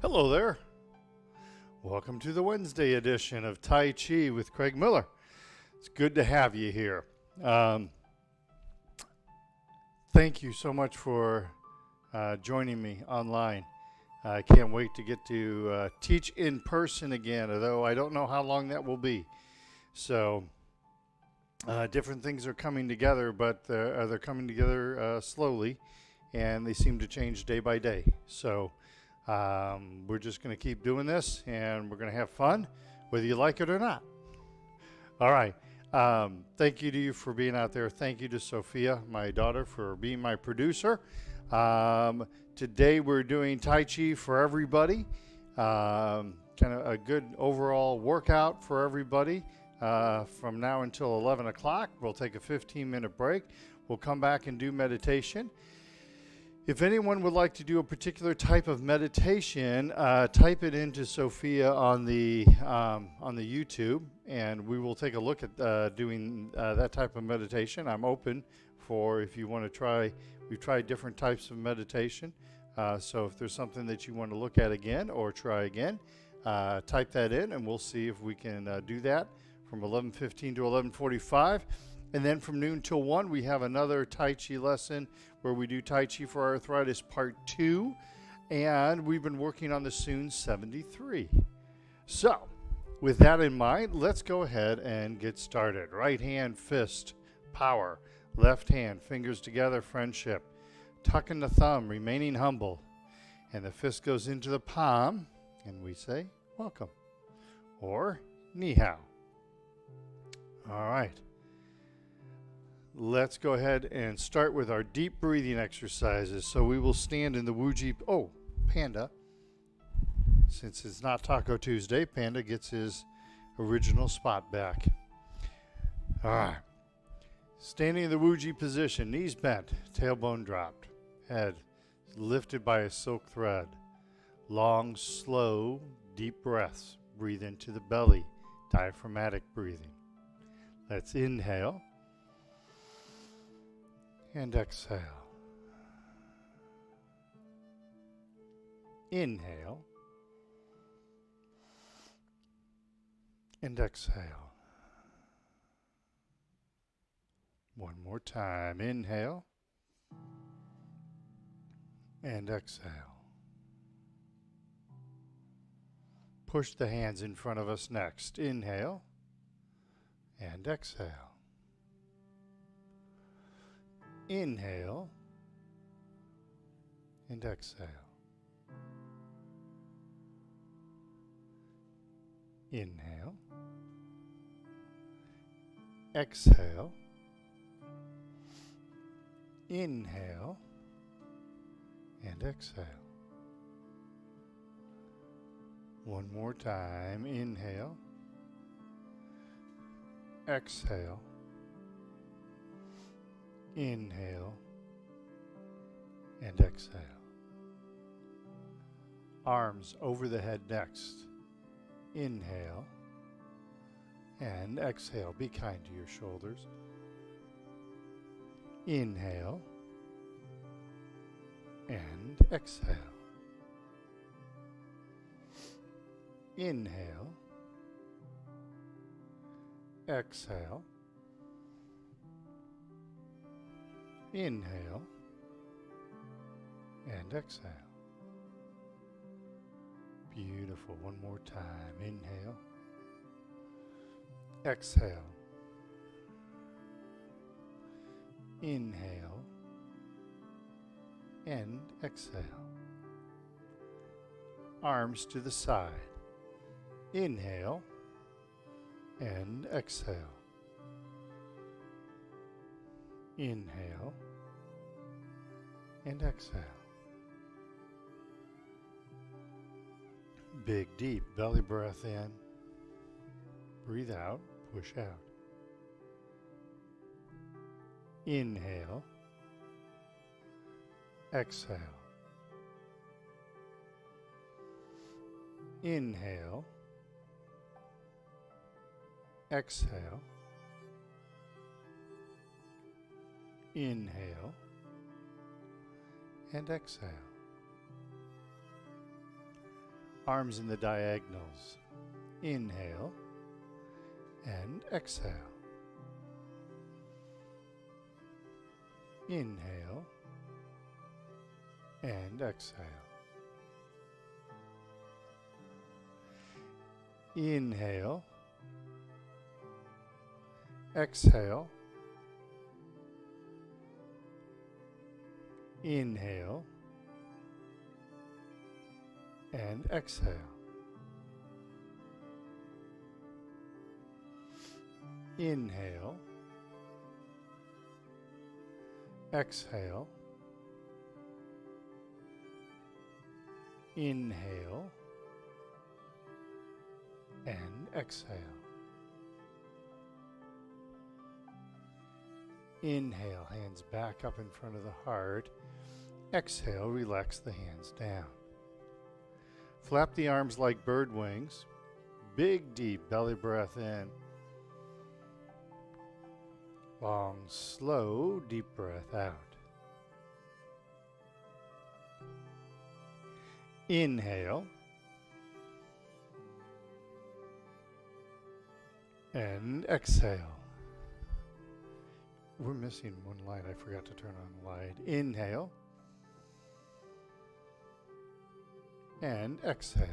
Hello there. Welcome to the Wednesday edition of Tai Chi with Craig Miller. It's good to have you here. Thank you so much for joining me online. I can't wait to get to teach in person again, although I don't know how long that will be. So different things are coming together, but they're coming together slowly, and they seem to change day by day. So we're just going to keep doing this, and we're going to have fun, whether you like it or not. All right. Thank you to you for being out there. Thank you to Sophia, my daughter, for being my producer. Today we're doing Tai Chi for everybody. Kind of a good overall workout for everybody from now until 11 o'clock. We'll take a 15-minute break. We'll come back and do meditation. If anyone would like to do a particular type of meditation, type it into Sophia on the YouTube, and we will take a look at doing that type of meditation. I'm open for if you want to try. We've tried different types of meditation, so if there's something that you want to look at again or try again, type that in, and we'll see if we can do that from 11:15 to 11:45. And then from noon till 1, we have another Tai Chi lesson where we do Tai Chi for Arthritis Part 2. And we've been working on the Soon 73. So, with that in mind, let's go ahead and get started. Right hand, fist, power. Left hand, fingers together, friendship. Tucking the thumb, remaining humble. And the fist goes into the palm, and we say, welcome. Or, ni hao. All right. Let's go ahead and start with our deep breathing exercises. So we will stand in the Wuji. Oh, Panda. Since it's not Taco Tuesday, Panda gets his original spot back. All right. Standing in the Wuji position, knees bent, tailbone dropped, head lifted by a silk thread. Long, slow, deep breaths. Breathe into the belly, diaphragmatic breathing. Let's inhale. And exhale. Inhale. And exhale. One more time. Inhale. And exhale. Push the hands in front of us next. Inhale. And exhale. Inhale and exhale. Inhale. Exhale. Inhale and exhale. One more time. Inhale. Exhale. Inhale and exhale. Arms over the head next. Inhale and exhale. Be kind to your shoulders. Inhale and exhale. Inhale. Exhale. Inhale and exhale. Beautiful. One more time. Inhale. Exhale. Inhale and exhale. Arms to the side. Inhale and exhale. Inhale and exhale. Big, deep belly breath in. Breathe out, push out. Inhale. Exhale. Inhale. Exhale. Inhale and exhale. Arms in the diagonals. Inhale and exhale. Inhale and exhale. Inhale, exhale, inhale, and exhale. Inhale, exhale, inhale, and exhale. Inhale, hands back up in front of the heart. Exhale, relax the hands down. Flap the arms like bird wings. Big, deep belly breath in. Long, slow, deep breath out. Inhale. And exhale. We're missing one light. I forgot to turn on the light. Inhale. And exhale.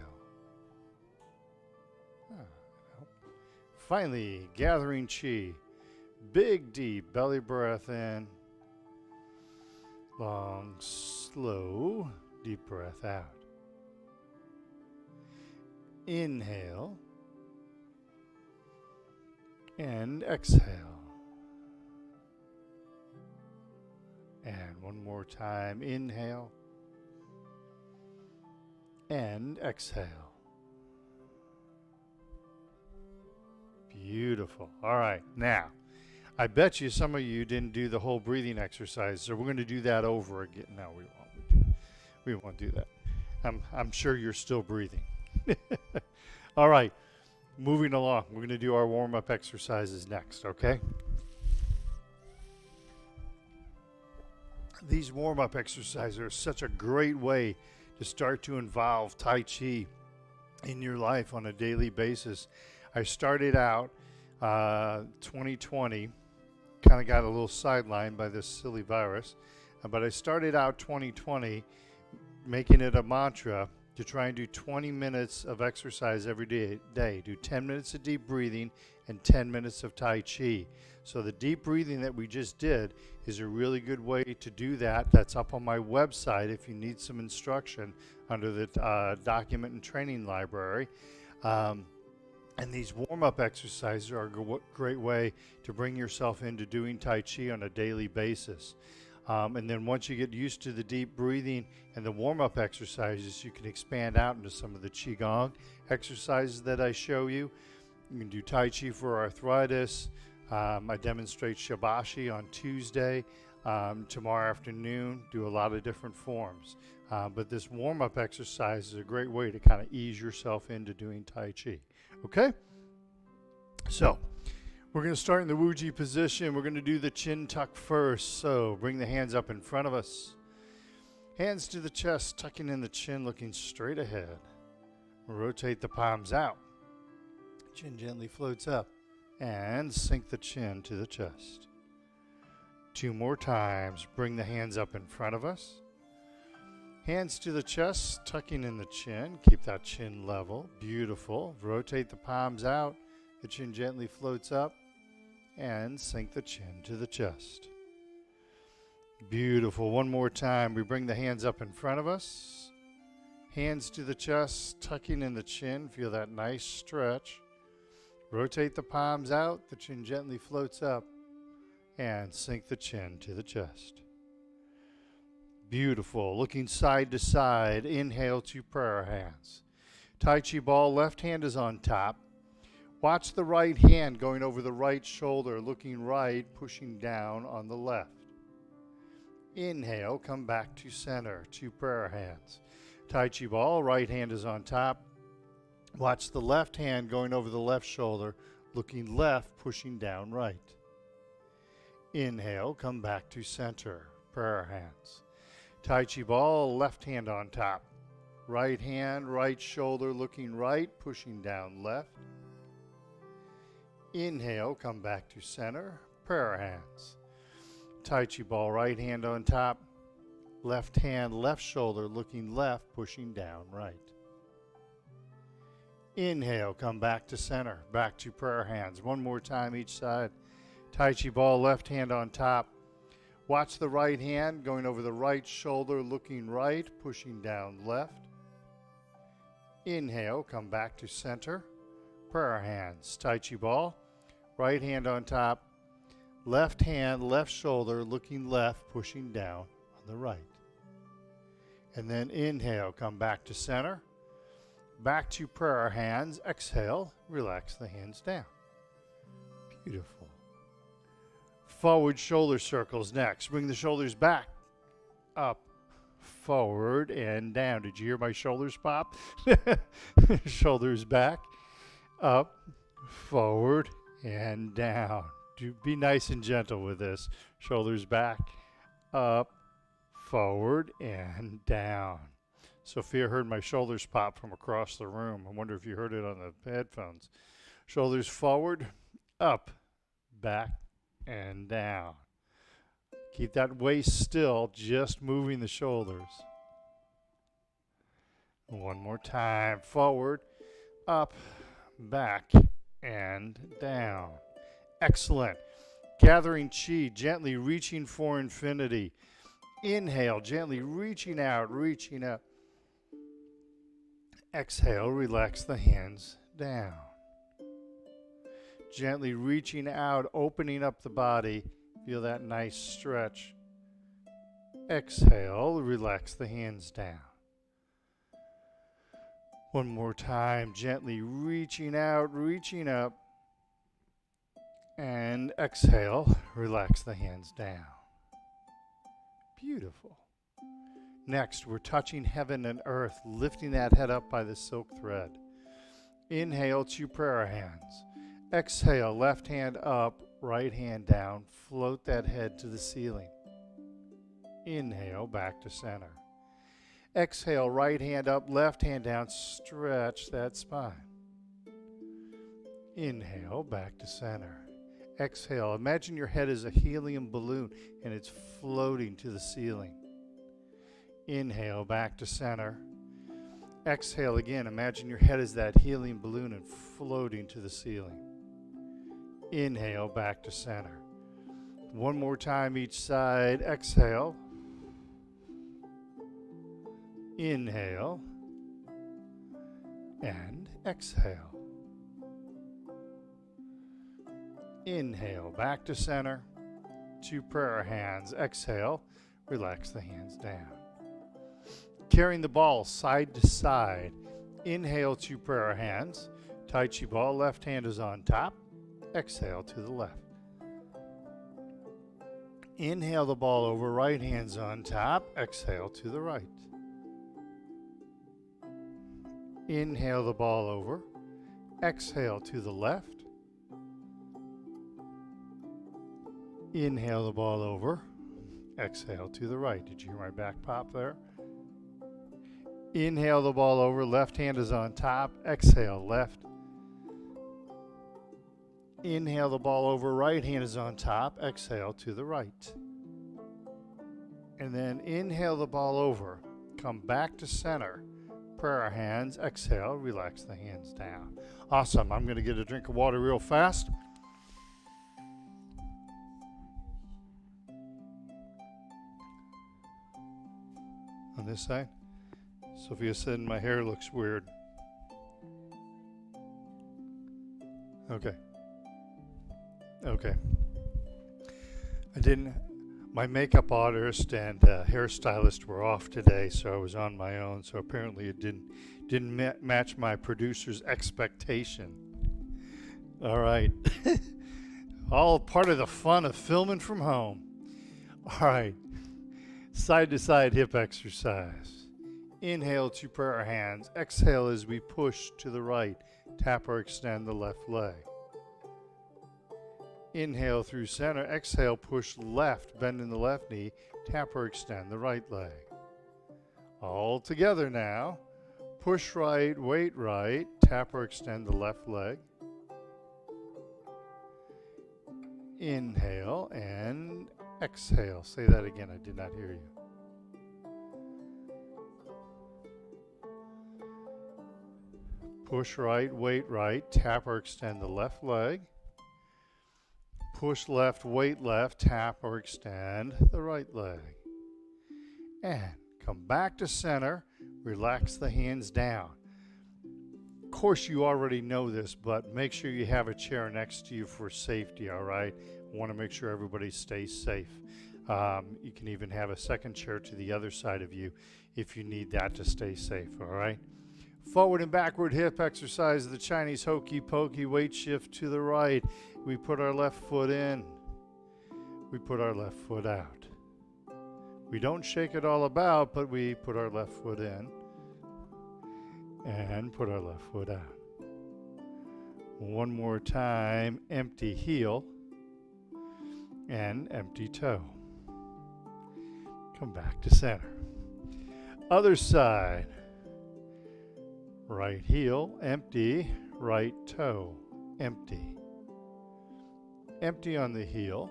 Finally, gathering chi. Big, deep belly breath in. Long, slow, deep breath out. Inhale. And exhale. And one more time. Inhale. And exhale. Beautiful. All right. Now, I bet you some of you didn't do the whole breathing exercise, so we're going to do that over again. No, we won't do that. I'm sure you're still breathing. All right. Moving along, we're going to do our warm-up exercises next, okay? These warm-up exercises are such a great way to start to involve Tai Chi in your life on a daily basis. I started out 2020, kind of got a little sidelined by this silly virus, but I started out 2020 making it a mantra to try and do 20 minutes of exercise every day. Do 10 minutes of deep breathing and 10 minutes of Tai Chi. So the deep breathing that we just did is a really good way to do that. That's up on my website if you need some instruction under the document and training library. And these warm-up exercises are a great way to bring yourself into doing Tai Chi on a daily basis. And then once you get used to the deep breathing and the warm-up exercises, you can expand out into some of the QiGong exercises that I show you. You can do Tai Chi for arthritis. I demonstrate Shibashi on Tuesday. Tomorrow afternoon, do a lot of different forms. But this warm-up exercise is a great way to kind of ease yourself into doing Tai Chi. Okay? So, we're going to start in the Wuji position. We're going to do the chin tuck first. So bring the hands up in front of us. Hands to the chest, tucking in the chin, looking straight ahead. Rotate the palms out. Chin gently floats up. And sink the chin to the chest. 2 more times. Bring the hands up in front of us. Hands to the chest, tucking in the chin. Keep that chin level. Beautiful. Rotate the palms out. The chin gently floats up. And sink the chin to the chest. Beautiful. One more time. We bring the hands up in front of us. Hands to the chest, tucking in the chin. Feel that nice stretch. Rotate the palms out. The chin gently floats up. And sink the chin to the chest. Beautiful. Looking side to side. Inhale to prayer hands. Tai Chi ball. Left hand is on top. Watch the right hand going over the right shoulder, looking right, pushing down on the left. Inhale, come back to center, 2 prayer hands. Tai Chi ball, right hand is on top. Watch the left hand going over the left shoulder, looking left, pushing down right. Inhale, come back to center, prayer hands. Tai Chi ball, left hand on top. Right hand, right shoulder looking right, pushing down left. Inhale, come back to center, prayer hands. Tai Chi ball, right hand on top. Left hand, left shoulder looking left, pushing down right. Inhale, come back to center, back to prayer hands. One more time each side. Tai Chi ball, left hand on top. Watch the right hand going over the right shoulder, looking right, pushing down left. Inhale, come back to center. Prayer hands. Tai Chi ball. Right hand on top. Left hand, left shoulder, looking left, pushing down on the right. And then inhale, come back to center. Back to prayer hands. Exhale, relax the hands down. Beautiful. Forward shoulder circles next. Bring the shoulders back, up, forward, and down. Did you hear my shoulders pop? Shoulders back, up, forward, and down. Be nice and gentle with this. Shoulders back, up, forward, and down. Sophia heard my shoulders pop from across the room. I wonder if you heard it on the headphones. Shoulders forward, up, back, and down. Keep that waist still, just moving the shoulders. One more time. Forward, up, back, and down. Excellent. Gathering chi, gently reaching for infinity. Inhale, gently reaching out, reaching up. Exhale, relax the hands down. Gently reaching out, opening up the body. Feel that nice stretch. Exhale, relax the hands down. One more time, gently reaching out, reaching up. And exhale, relax the hands down. Beautiful. Next, we're touching heaven and earth, lifting that head up by the silk thread. Inhale, two prayer hands. Exhale, left hand up, right hand down. Float that head to the ceiling. Inhale, back to center. Exhale, right hand up, left hand down. Stretch that spine. Inhale, back to center. Exhale, imagine your head is a helium balloon and it's floating to the ceiling. Inhale, back to center. Exhale again, imagine your head is that helium balloon and floating to the ceiling. Inhale, back to center. One more time each side. Exhale. Inhale. And exhale. Inhale, back to center. Two prayer hands. Exhale, relax the hands down. Carrying the ball side to side. Inhale, two prayer hands. Tai Chi ball, left hand is on top. Exhale to the left. Inhale the ball over, right hand's on top. Exhale to the right. Inhale the ball over. Exhale to the left. Inhale the ball over. Exhale to the right. Did you hear my back pop there? Inhale the ball over. Left hand is on top. Exhale, left. Inhale the ball over. Right hand is on top. Exhale to the right. And then inhale the ball over. Come back to center. Prayer hands. Exhale. Relax the hands down. Awesome. I'm going to get a drink of water real fast. On this side. Sophia said my hair looks weird. Okay. Okay. My makeup artist and hairstylist were off today, so I was on my own. So apparently it didn't match my producer's expectation. All right. All part of the fun of filming from home. All right. Side to side hip exercise. Inhale to prayer hands. Exhale as we push to the right. Tap or extend the left leg. Inhale through center. Exhale, push left, bend in the left knee. Tap or extend the right leg. All together now. Push right, weight right, tap or extend the left leg. Inhale and exhale. Say that again, I did not hear you. Push right, weight right, tap or extend the left leg. Push left, weight left, tap or extend the right leg. And come back to center, relax the hands down. Of course, you already know this, but make sure you have a chair next to you for safety, all right? I want to make sure everybody stays safe. You can even have a second chair to the other side of you if you need that to stay safe, all right? Forward and backward hip exercise, the Chinese hokey pokey, weight shift to the right. We put our left foot in. We put our left foot out. We don't shake it all about, but we put our left foot in and put our left foot out. One more time, empty heel and empty toe. Come back to center. Other side. Right heel, empty, right toe, empty. Empty on the heel,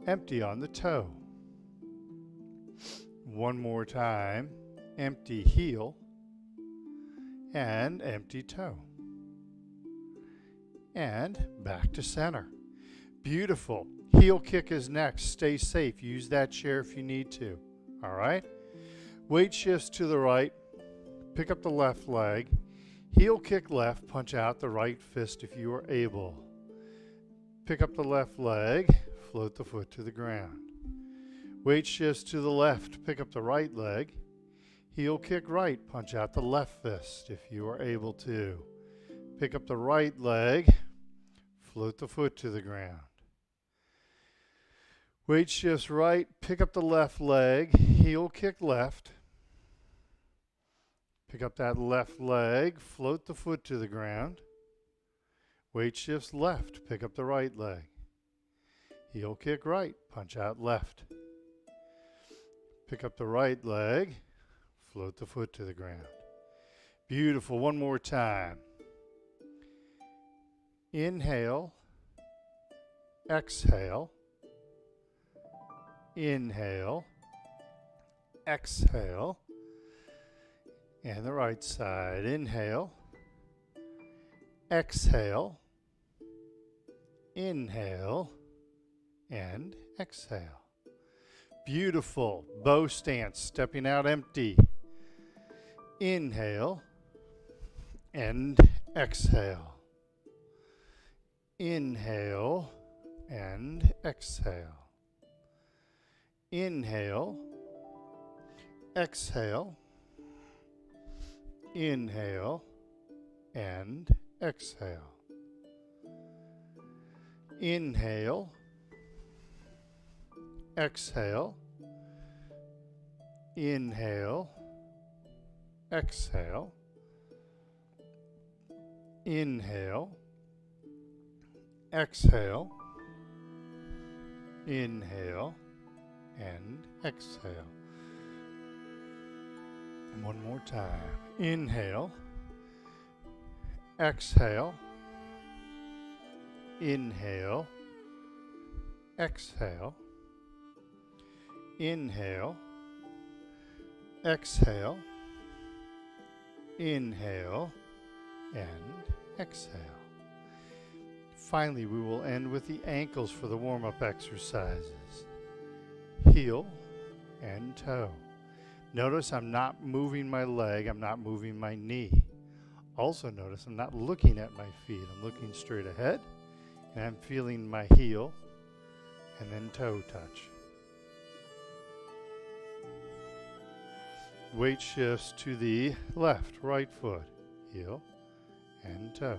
empty on the toe. One more time, empty heel and empty toe. And back to center. Beautiful. Heel kick is next. Stay safe. Use that chair if you need to. All right? Weight shifts to the right. Pick up the left leg, heel kick left, punch out the right fist if you are able. Pick up the left leg, float the foot to the ground. Weight shifts to the left, pick up the right leg, heel kick right, punch out the left fist if you are able to. Pick up the right leg, float the foot to the ground. Weight shifts right, pick up the left leg, heel kick left. Pick up that left leg, float the foot to the ground. Weight shifts left, pick up the right leg. Heel kick right, punch out left. Pick up the right leg, float the foot to the ground. Beautiful, one more time. Inhale, exhale, inhale, exhale. And the right side, inhale, exhale, inhale, and exhale. Beautiful. Bow stance, stepping out empty. Inhale and exhale. Inhale and exhale. Inhale, exhale. Inhale and exhale. Inhale, exhale, inhale, exhale, inhale, exhale, inhale, and exhale. And one more time. Inhale, exhale, inhale, exhale, inhale, exhale, inhale, and exhale. Finally, we will end with the ankles for the warm-up exercises. Heel and toe. Notice I'm not moving my leg, I'm not moving my knee. Also notice I'm not looking at my feet, I'm looking straight ahead, and I'm feeling my heel and then toe touch. Weight shifts to the left, right foot, heel and toe.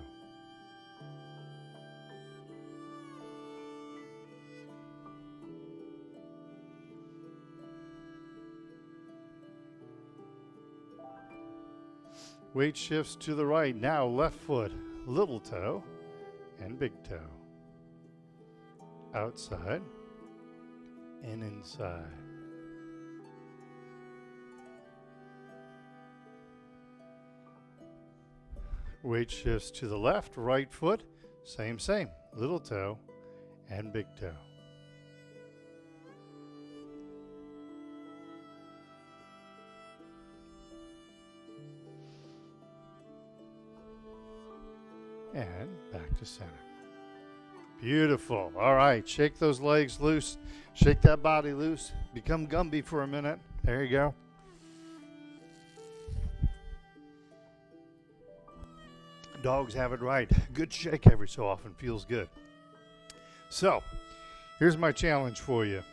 Weight shifts to the right. Now left foot, little toe and big toe. Outside and inside. Weight shifts to the left, right foot, same. Little toe and big toe. And back to center. Beautiful. All right, shake those legs loose. Shake that body loose. Become Gumby for a minute. There you go. Dogs have it right. Good shake every so often feels good. So, here's my challenge for you.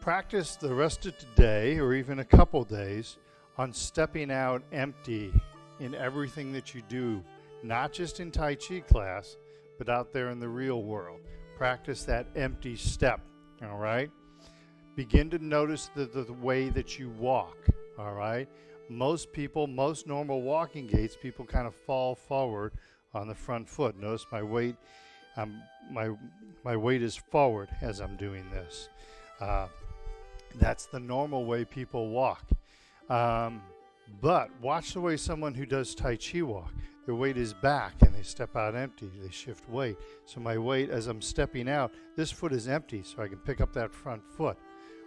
Practice the rest of today, or even a couple days, on stepping out empty in everything that you do, not just in Tai Chi class, but out there in the real world. Practice that empty step, all right? Begin to notice the way that you walk, all right? Most people, most normal walking gaits, people kind of fall forward on the front foot. Notice my weight, my weight is forward as I'm doing this. That's the normal way people walk. But watch the way someone who does Tai Chi walk. Their weight is back and they step out empty. They shift weight. So my weight, as I'm stepping out, this foot is empty so I can pick up that front foot.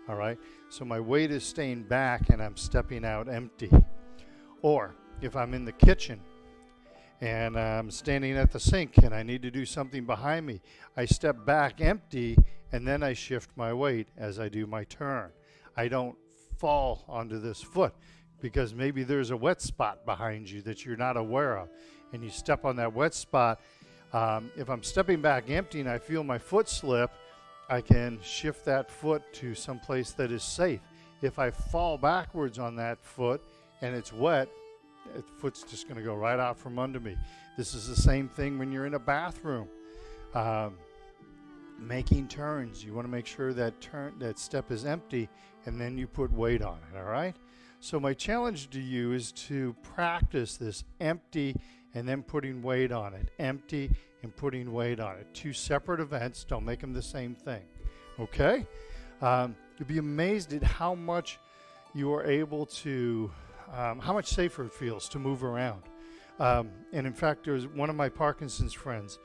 All right, so my weight is staying back and I'm stepping out empty. Or if I'm in the kitchen and I'm standing at the sink and I need to do something behind me, I step back empty and then I shift my weight as I do my turn. I don't fall onto this foot because maybe there's a wet spot behind you that you're not aware of and you step on that wet spot. If I'm stepping back empty and I feel my foot slip, I can shift that foot to some place that is safe. If I fall backwards on that foot and it's wet, the foot's just going to go right out from under me. This is the same thing when you're in a bathroom. Making turns, you want to make sure that step is empty and then you put weight on it, all right? So my challenge to you is to practice this empty and then putting weight on it. Empty and putting weight on it. Two separate events. Don't make them the same thing. Okay? You'll be amazed at how much you are able to, how much safer it feels to move around. And in fact, there was one of my Parkinson's friends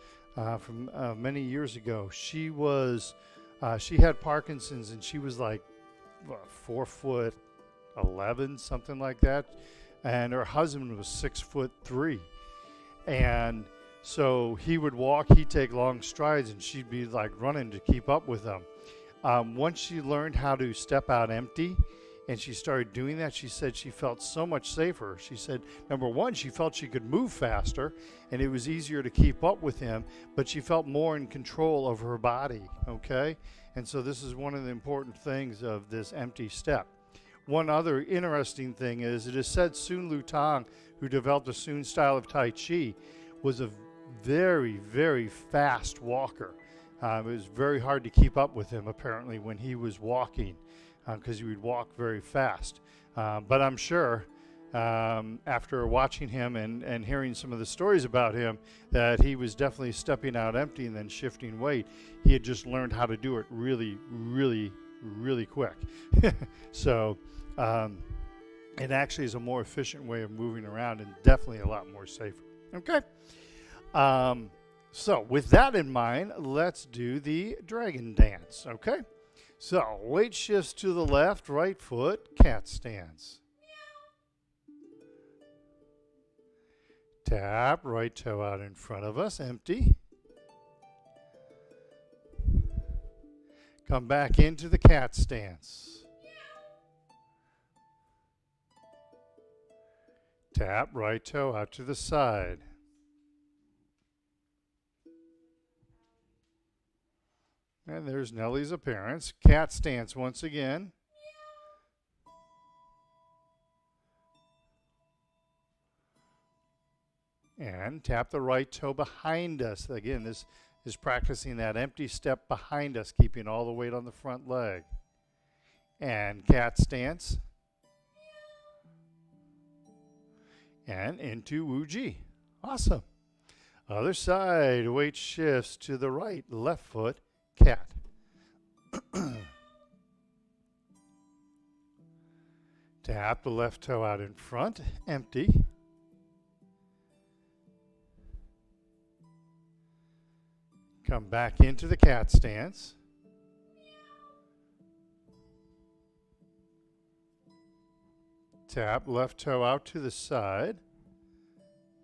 from many years ago. She had Parkinson's and she was like 4'11", something like that. And her husband was 6'3". And so he would walk, he'd take long strides, and she'd be like running to keep up with him. Once she learned how to step out empty, and she started doing that, she said she felt so much safer. She said, number one, she felt she could move faster, and it was easier to keep up with him, but she felt more in control of her body, okay? And so this is one of the important things of this empty step. One other interesting thing is, it is said Sun Lutang, who developed the Sun style of Tai Chi, was a very, very fast walker. It was very hard to keep up with him, apparently, when he was walking, because he would walk very fast. But I'm sure, after watching him and hearing some of the stories about him, that he was definitely stepping out empty and then shifting weight. He had just learned how to do it really, really, really quick. So it actually is a more efficient way of moving around and definitely a lot more safer. Okay? So with that in mind, let's do the dragon dance, okay? So weight shifts to the left, right foot, cat stance. Tap, right toe out in front of us, empty. Come back into the cat stance. Tap, right toe out to the side. And there's Nellie's appearance. Cat stance once again. And tap the right toe behind us. Again, this is practicing that empty step behind us, keeping all the weight on the front leg. And cat stance. And into Wu-Ji. Awesome. Other side, weight shifts to the right, left foot, cat. Tap the left toe out in front, empty. Come back into the cat stance. Tap left toe out to the side.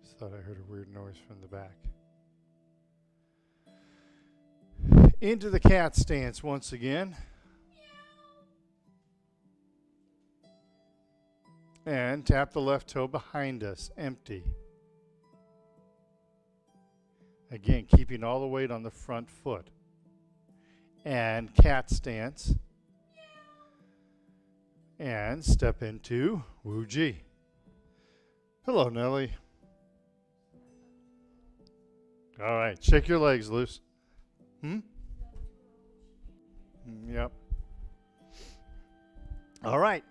Just thought I heard a weird noise from the back. Into the cat stance once again. And tap the left toe behind us, empty. Again, keeping all the weight on the front foot. And cat stance. And step into Wu Ji. Hello, Nellie. All right, shake your legs loose. Yep. All right.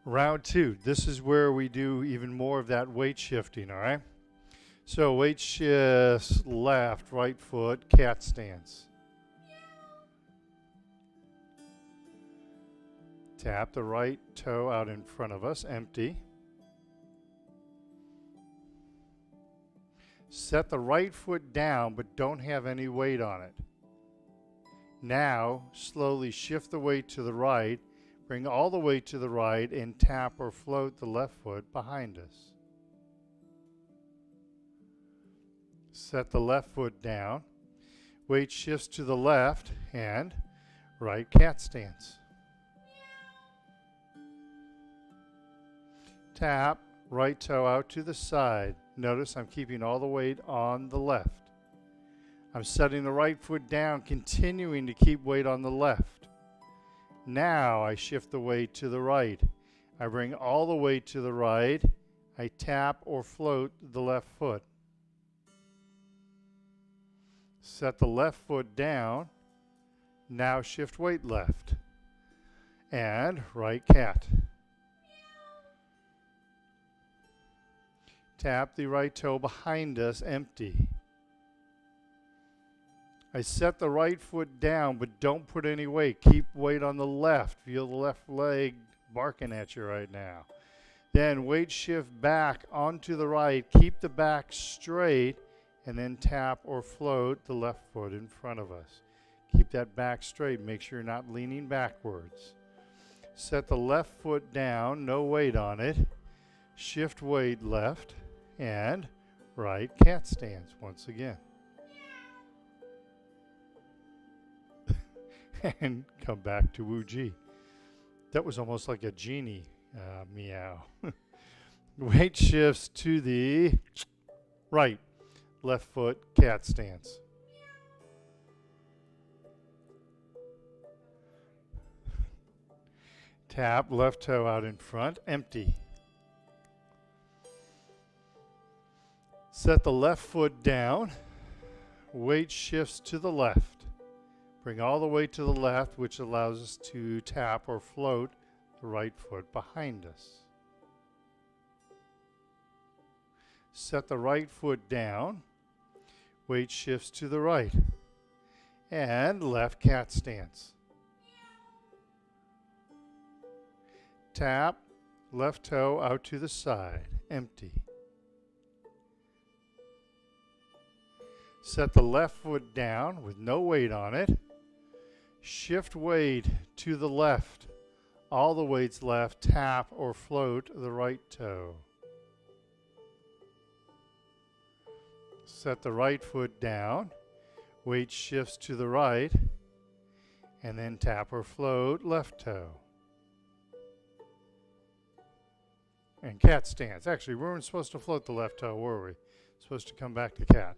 Round 2. This is where we do even more of that weight shifting, all right? So weight shifts left, right foot, cat stance. Tap the right toe out in front of us, empty. Set the right foot down, but don't have any weight on it. Now, slowly shift the weight to the right, bring all the weight to the right, and tap or float the left foot behind us. Set the left foot down. Weight shifts to the left, and right cat stance. Tap, right toe out to the side. Notice I'm keeping all the weight on the left. I'm setting the right foot down, continuing to keep weight on the left. Now I shift the weight to the right. I bring all the weight to the right. I tap or float the left foot. Set the left foot down. Now shift weight left. And right cat. Tap the right toe behind us, empty. I set the right foot down, but don't put any weight. Keep weight on the left. Feel the left leg barking at you right now. Then weight shift back onto the right. Keep the back straight, and then tap or float the left foot in front of us. Keep that back straight. Make sure you're not leaning backwards. Set the left foot down, no weight on it. Shift weight left and right cat stance once again. And come back to Wu Ji. That was almost like a genie meow. Weight shifts to the right. Left foot cat stance. Tap left toe out in front, empty. Set the left foot down. Weight shifts to the left. Bring all the weight to the left, which allows us to tap or float the right foot behind us. Set the right foot down. Weight shifts to the right. And left cat stance. Tap, left toe out to the side, empty. Set the left foot down with no weight on it. Shift weight to the left. All the weight's left. Tap or float the right toe. Set the right foot down. Weight shifts to the right. And then tap or float left toe. And cat stance. Actually, we weren't supposed to float the left toe, were we? Supposed to come back to cat.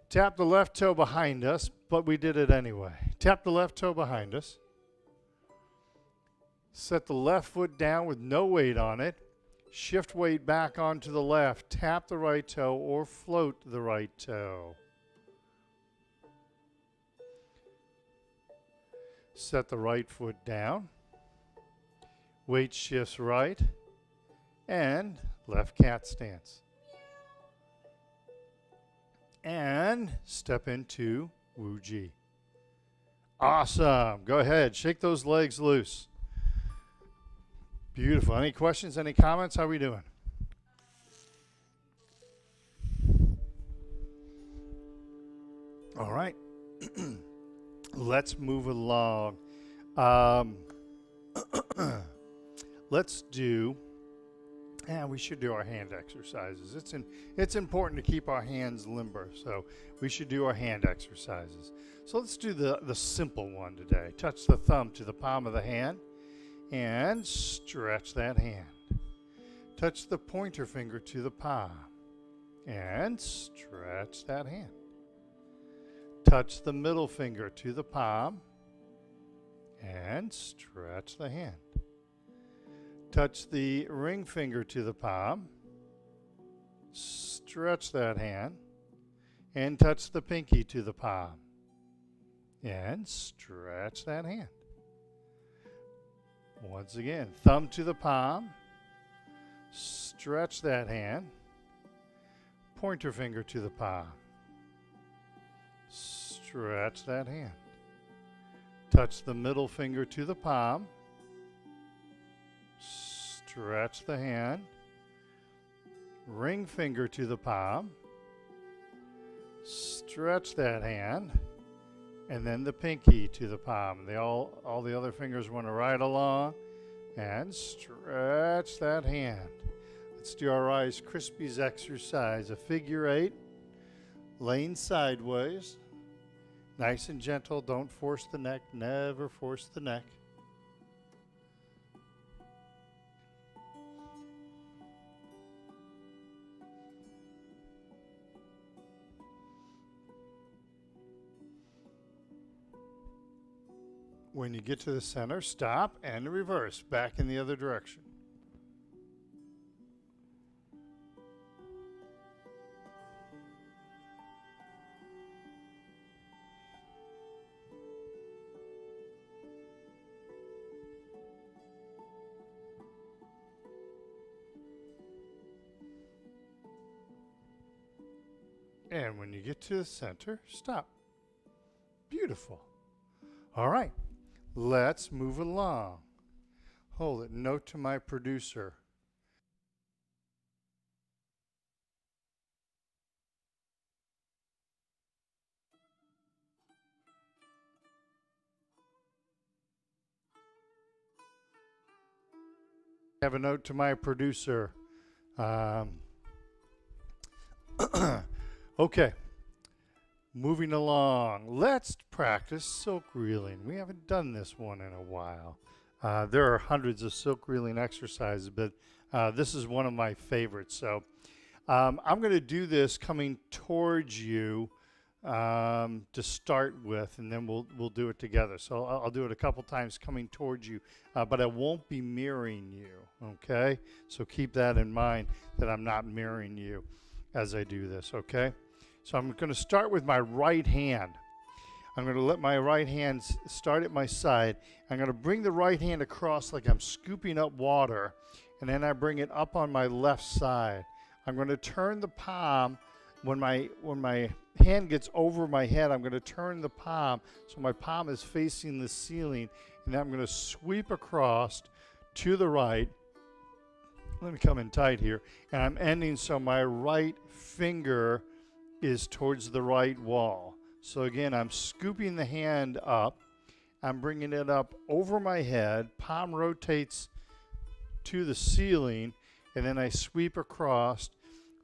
Tap the left toe behind us, but we did it anyway. Tap the left toe behind us. Set the left foot down with no weight on it. Shift weight back onto the left. Tap the right toe or float the right toe. Set the right foot down. Weight shifts right. And left cat stance. And step into Wu Ji. Awesome. Go ahead. Shake those legs loose. Beautiful. Any questions? Any comments? How are we doing? All right. Let's move along. Um, let's do, we should do our hand exercises. It's important to keep our hands limber, so we should do our hand exercises. So let's do the simple one today. Touch the thumb to the palm of the hand and stretch that hand. Touch the pointer finger to the palm and stretch that hand. Touch the middle finger to the palm and stretch the hand. Touch the ring finger to the palm, stretch that hand, and touch the pinky to the palm and stretch that hand. Once again, thumb to the palm, stretch that hand, pointer finger to the palm, stretch that hand. Touch the middle finger to the palm, stretch the hand, ring finger to the palm, stretch that hand, and then the pinky to the palm. All the other fingers want to ride along and stretch that hand. Let's do our Rice Krispies exercise. A figure 8, laying sideways. Nice and gentle. Don't force the neck. Never force the neck. When you get to the center, stop and reverse. Back in the other direction. And when you get to the center, stop. Beautiful. All right, let's move along. Hold it. Note to my producer. Have a note to my producer. Okay, moving along. Let's practice silk reeling. We haven't done this one in a while. There are hundreds of silk reeling exercises, but this is one of my favorites. So I'm going to do this coming towards you to start with, and then we'll do it together. So I'll do it a couple times coming towards you, but I won't be mirroring you, okay? So keep that in mind, that I'm not mirroring you as I do this, okay? So I'm going to start with my right hand. I'm going to let my right hand start at my side. I'm going to bring the right hand across like I'm scooping up water, and then I bring it up on my left side. I'm going to turn the palm. When my hand gets over my head, I'm going to turn the palm so my palm is facing the ceiling, and then I'm going to sweep across to the right. Let me come in tight here. And I'm ending so my right finger is towards the right wall. So again, I'm scooping the hand up. I'm bringing it up over my head. Palm rotates to the ceiling, and then I sweep across,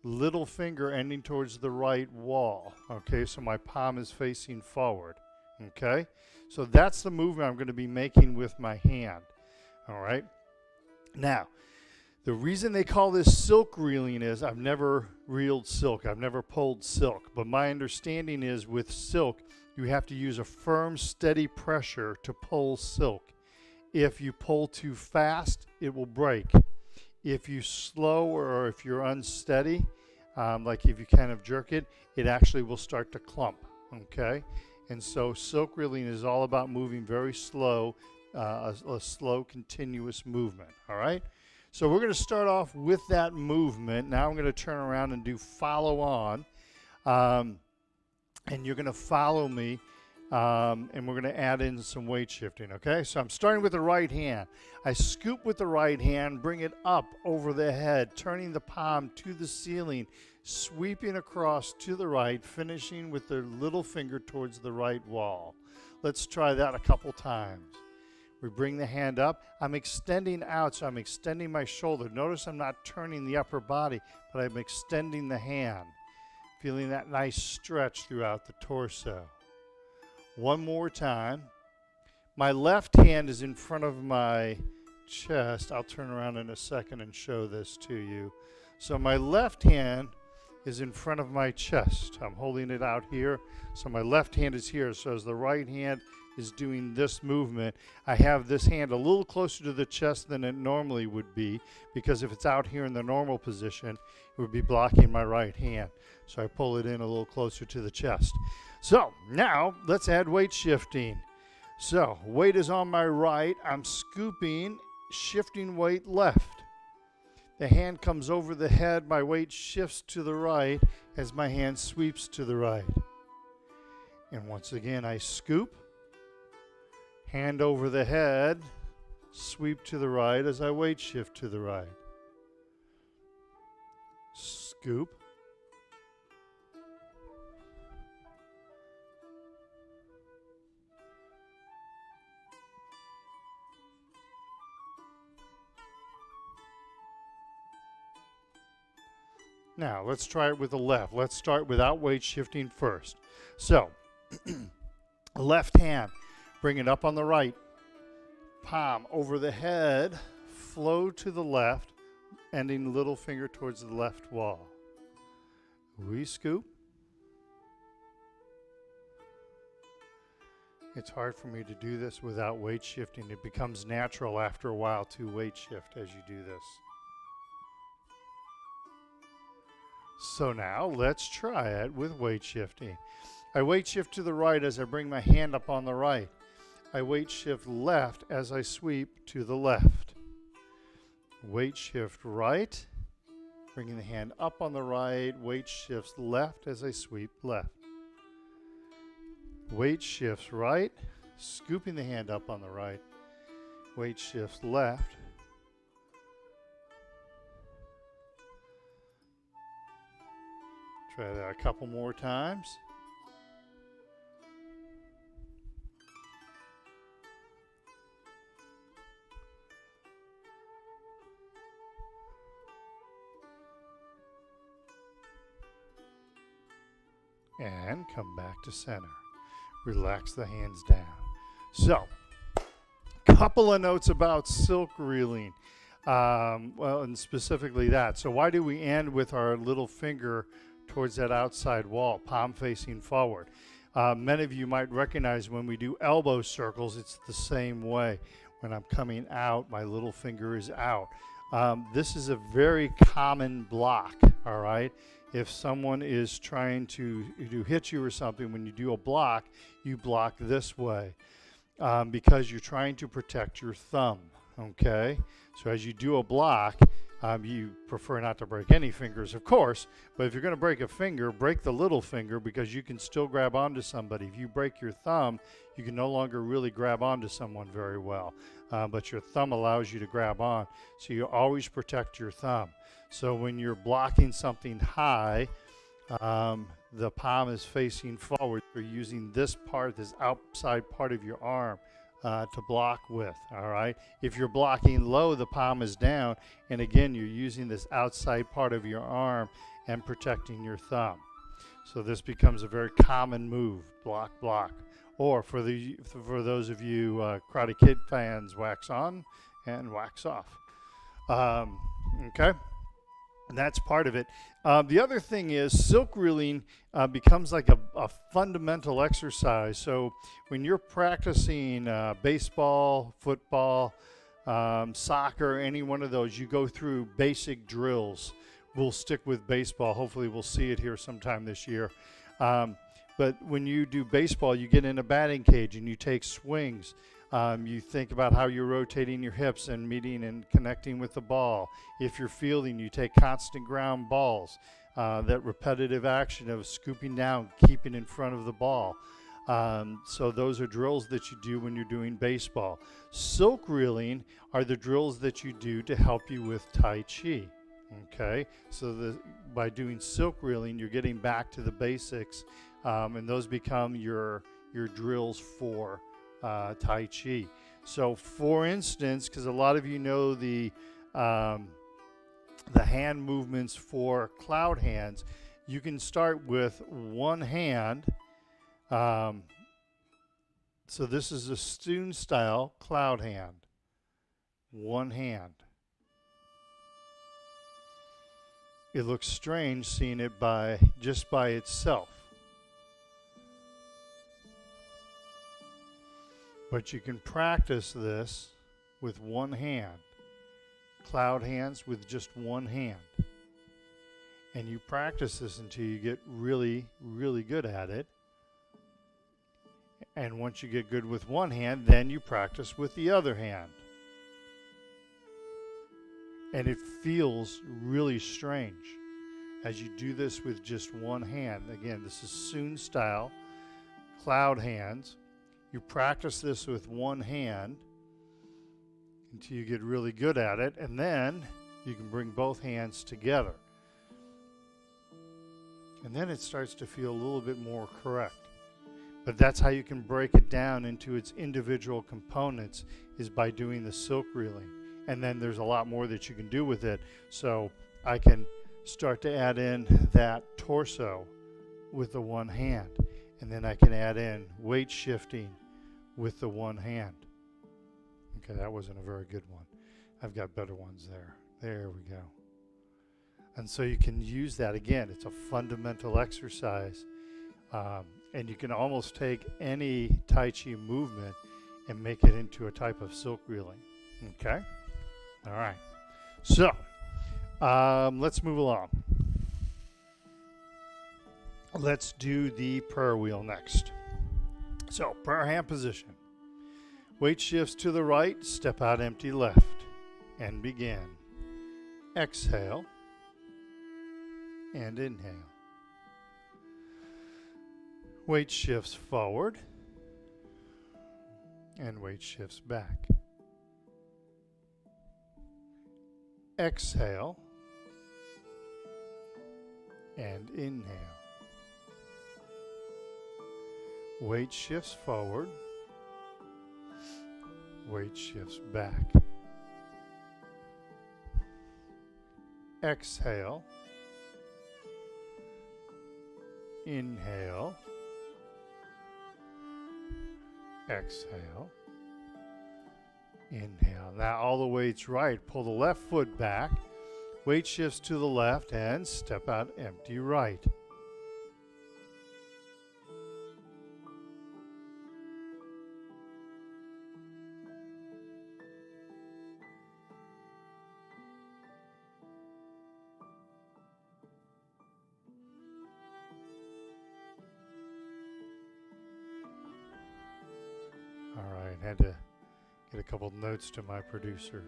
little finger ending towards the right wall. Okay, so my palm is facing forward. Okay, so that's the movement I'm going to be making with my hand. All right, now the reason they call this silk reeling is I've never reeled silk. I've never pulled silk. But my understanding is with silk, you have to use a firm, steady pressure to pull silk. If you pull too fast, it will break. If you slow or if you're unsteady, like if you kind of jerk it, it actually will start to clump, okay? And so silk reeling is all about moving very slow, a slow, continuous movement, all right? So we're going to start off with that movement. Now I'm going to turn around and do follow on. And you're going to follow me and we're going to add in some weight shifting, okay? So I'm starting with the right hand. I scoop with the right hand, bring it up over the head, turning the palm to the ceiling, sweeping across to the right, finishing with the little finger towards the right wall. Let's try that a couple times. We bring the hand up. I'm extending out, so I'm extending my shoulder. Notice I'm not turning the upper body, but I'm extending the hand, feeling that nice stretch throughout the torso. One more time. My left hand is in front of my chest. I'll turn around in a second and show this to you. So my left hand is in front of my chest. I'm holding it out here. So my left hand is here. So as the right hand is doing this movement, I have this hand a little closer to the chest than it normally would be, because if it's out here in the normal position, it would be blocking my right hand. So I pull it in a little closer to the chest. So now let's add weight shifting. So weight is on my right. I'm scooping, shifting weight left. The hand comes over the head. My weight shifts to the right as my hand sweeps to the right. And once again, I scoop, hand over the head, sweep to the right as I weight shift to the right. Scoop. Now, let's try it with the left. Let's start without weight shifting first. So, left hand, bring it up on the right. Palm over the head, flow to the left, ending little finger towards the left wall. We scoop. It's hard for me to do this without weight shifting. It becomes natural after a while to weight shift as you do this. So now let's try it with weight shifting. I weight shift to the right as I bring my hand up on the right. I weight shift left as I sweep to the left. Weight shift right, bringing the hand up on the right. Weight shifts left as I sweep left. Weight shifts right, scooping the hand up on the right. Weight shifts left. Try that a couple more times. And come back to center. Relax the hands down. So, couple of notes about silk reeling. Well, and specifically that. So why do we end with our little finger towards that outside wall, palm facing forward? Many of you might recognize when we do elbow circles, it's the same way. When I'm coming out, my little finger is out. This is a very common block, all right? If someone is trying to hit you or something, when you do a block, you block this way because you're trying to protect your thumb, okay? So as you do a block, you prefer not to break any fingers, of course, but if you're going to break a finger, break the little finger because you can still grab onto somebody. If you break your thumb, you can no longer really grab onto someone very well, but your thumb allows you to grab on, so you always protect your thumb. So when you're blocking something high, the palm is facing forward. You're using this part, this outside part of your arm, to block with, all right? If you're blocking low, the palm is down, and again, you're using this outside part of your arm and protecting your thumb. So this becomes a very common move, block, block. Or for those of you Karate Kid fans, wax on and wax off. Okay? And that's part of it. The other thing is silk reeling becomes like a fundamental exercise. So when you're practicing baseball, football, soccer, any one of those, you go through basic drills. We'll stick with baseball. Hopefully we'll see it here sometime this year. But when you do baseball, you get in a batting cage and you take swings. You think about how you're rotating your hips and meeting and connecting with the ball. If you're fielding, you take constant ground balls, that repetitive action of scooping down, keeping in front of the ball. So those are drills that you do when you're doing baseball. Silk reeling are the drills that you do to help you with Tai Chi. Okay, so by doing silk reeling, you're getting back to the basics, and those become your drills for Tai Chi. So, for instance, because a lot of you know the hand movements for cloud hands, you can start with one hand. So this is a student style cloud hand. One hand. It looks strange seeing it just by itself. But you can practice this with one hand. Cloud hands with just one hand. And you practice this until you get really, really good at it. And once you get good with one hand, then you practice with the other hand. And it feels really strange as you do this with just one hand. Again, this is Soon style, cloud hands. You practice this with one hand until you get really good at it, and then you can bring both hands together. And then it starts to feel a little bit more correct. But that's how you can break it down into its individual components, is by doing the silk reeling. And then there's a lot more that you can do with it. So I can start to add in that torso with the one hand. And then I can add in weight shifting with the one hand. Okay, that wasn't a very good one. I've got better ones there. There we go. And so you can use that. Again, it's a fundamental exercise. And you can almost take any Tai Chi movement and make it into a type of silk reeling. Okay? All right. So, let's move along. Let's do the prayer wheel next. So, prayer hand position. Weight shifts to the right, step out empty left, and begin. Exhale and inhale. Weight shifts forward and weight shifts back. Exhale and inhale. Weight shifts forward, weight shifts back. Exhale, inhale, exhale, inhale. Now all the weight's right. Pull the left foot back, weight shifts to the left, and step out empty right. All right, had to get a couple notes to my producer.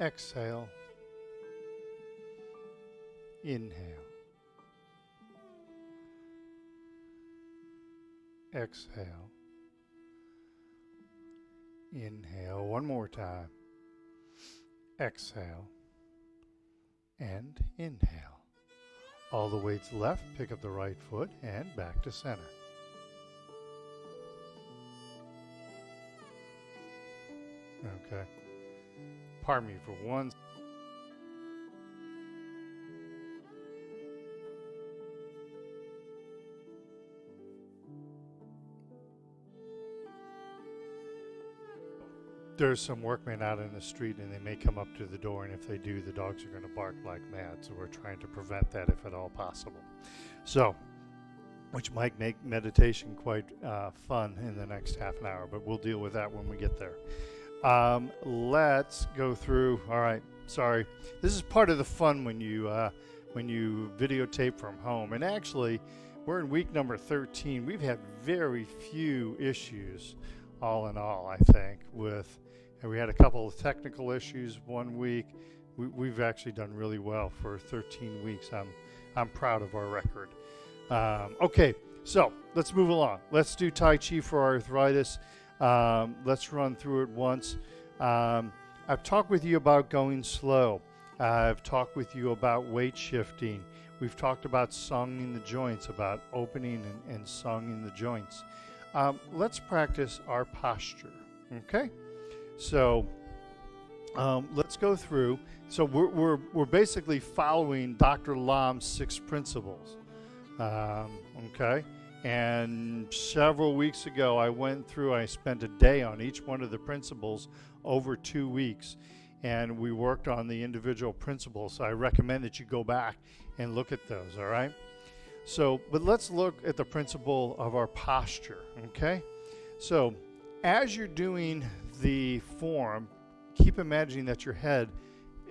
Exhale, inhale, exhale, inhale. One more time. Exhale and inhale. All the weight's left, pick up the right foot and back to center. Okay. Pardon me for one. There's some workmen out in the street and they may come up to the door, and if they do, the dogs are going to bark like mad. So we're trying to prevent that if at all possible. So, which might make meditation quite fun in the next half an hour, but we'll deal with that when we get there. Let's go through. All right, sorry. This is part of the fun when you videotape from home. And actually, we're in week number 13. We've had very few issues, all in all, I think, with, and we had a couple of technical issues one week. we've actually done really well for 13 weeks. I'm proud of our record. Okay, so let's move along. Let's do Tai Chi for arthritis. Let's run through it once. I've talked with you about going slow. I've talked with you about weight shifting. We've talked about songing the joints, about opening and songing the joints. Let's practice our posture, okay? So let's go through. So we're basically following Dr. Lam's 6 principles, okay? And several weeks ago, I spent a day on each one of the principles over 2 weeks, and we worked on the individual principles. So I recommend that you go back and look at those, all right? So, but let's look at the principle of our posture, okay? So, as you're doing the form, keep imagining that your head,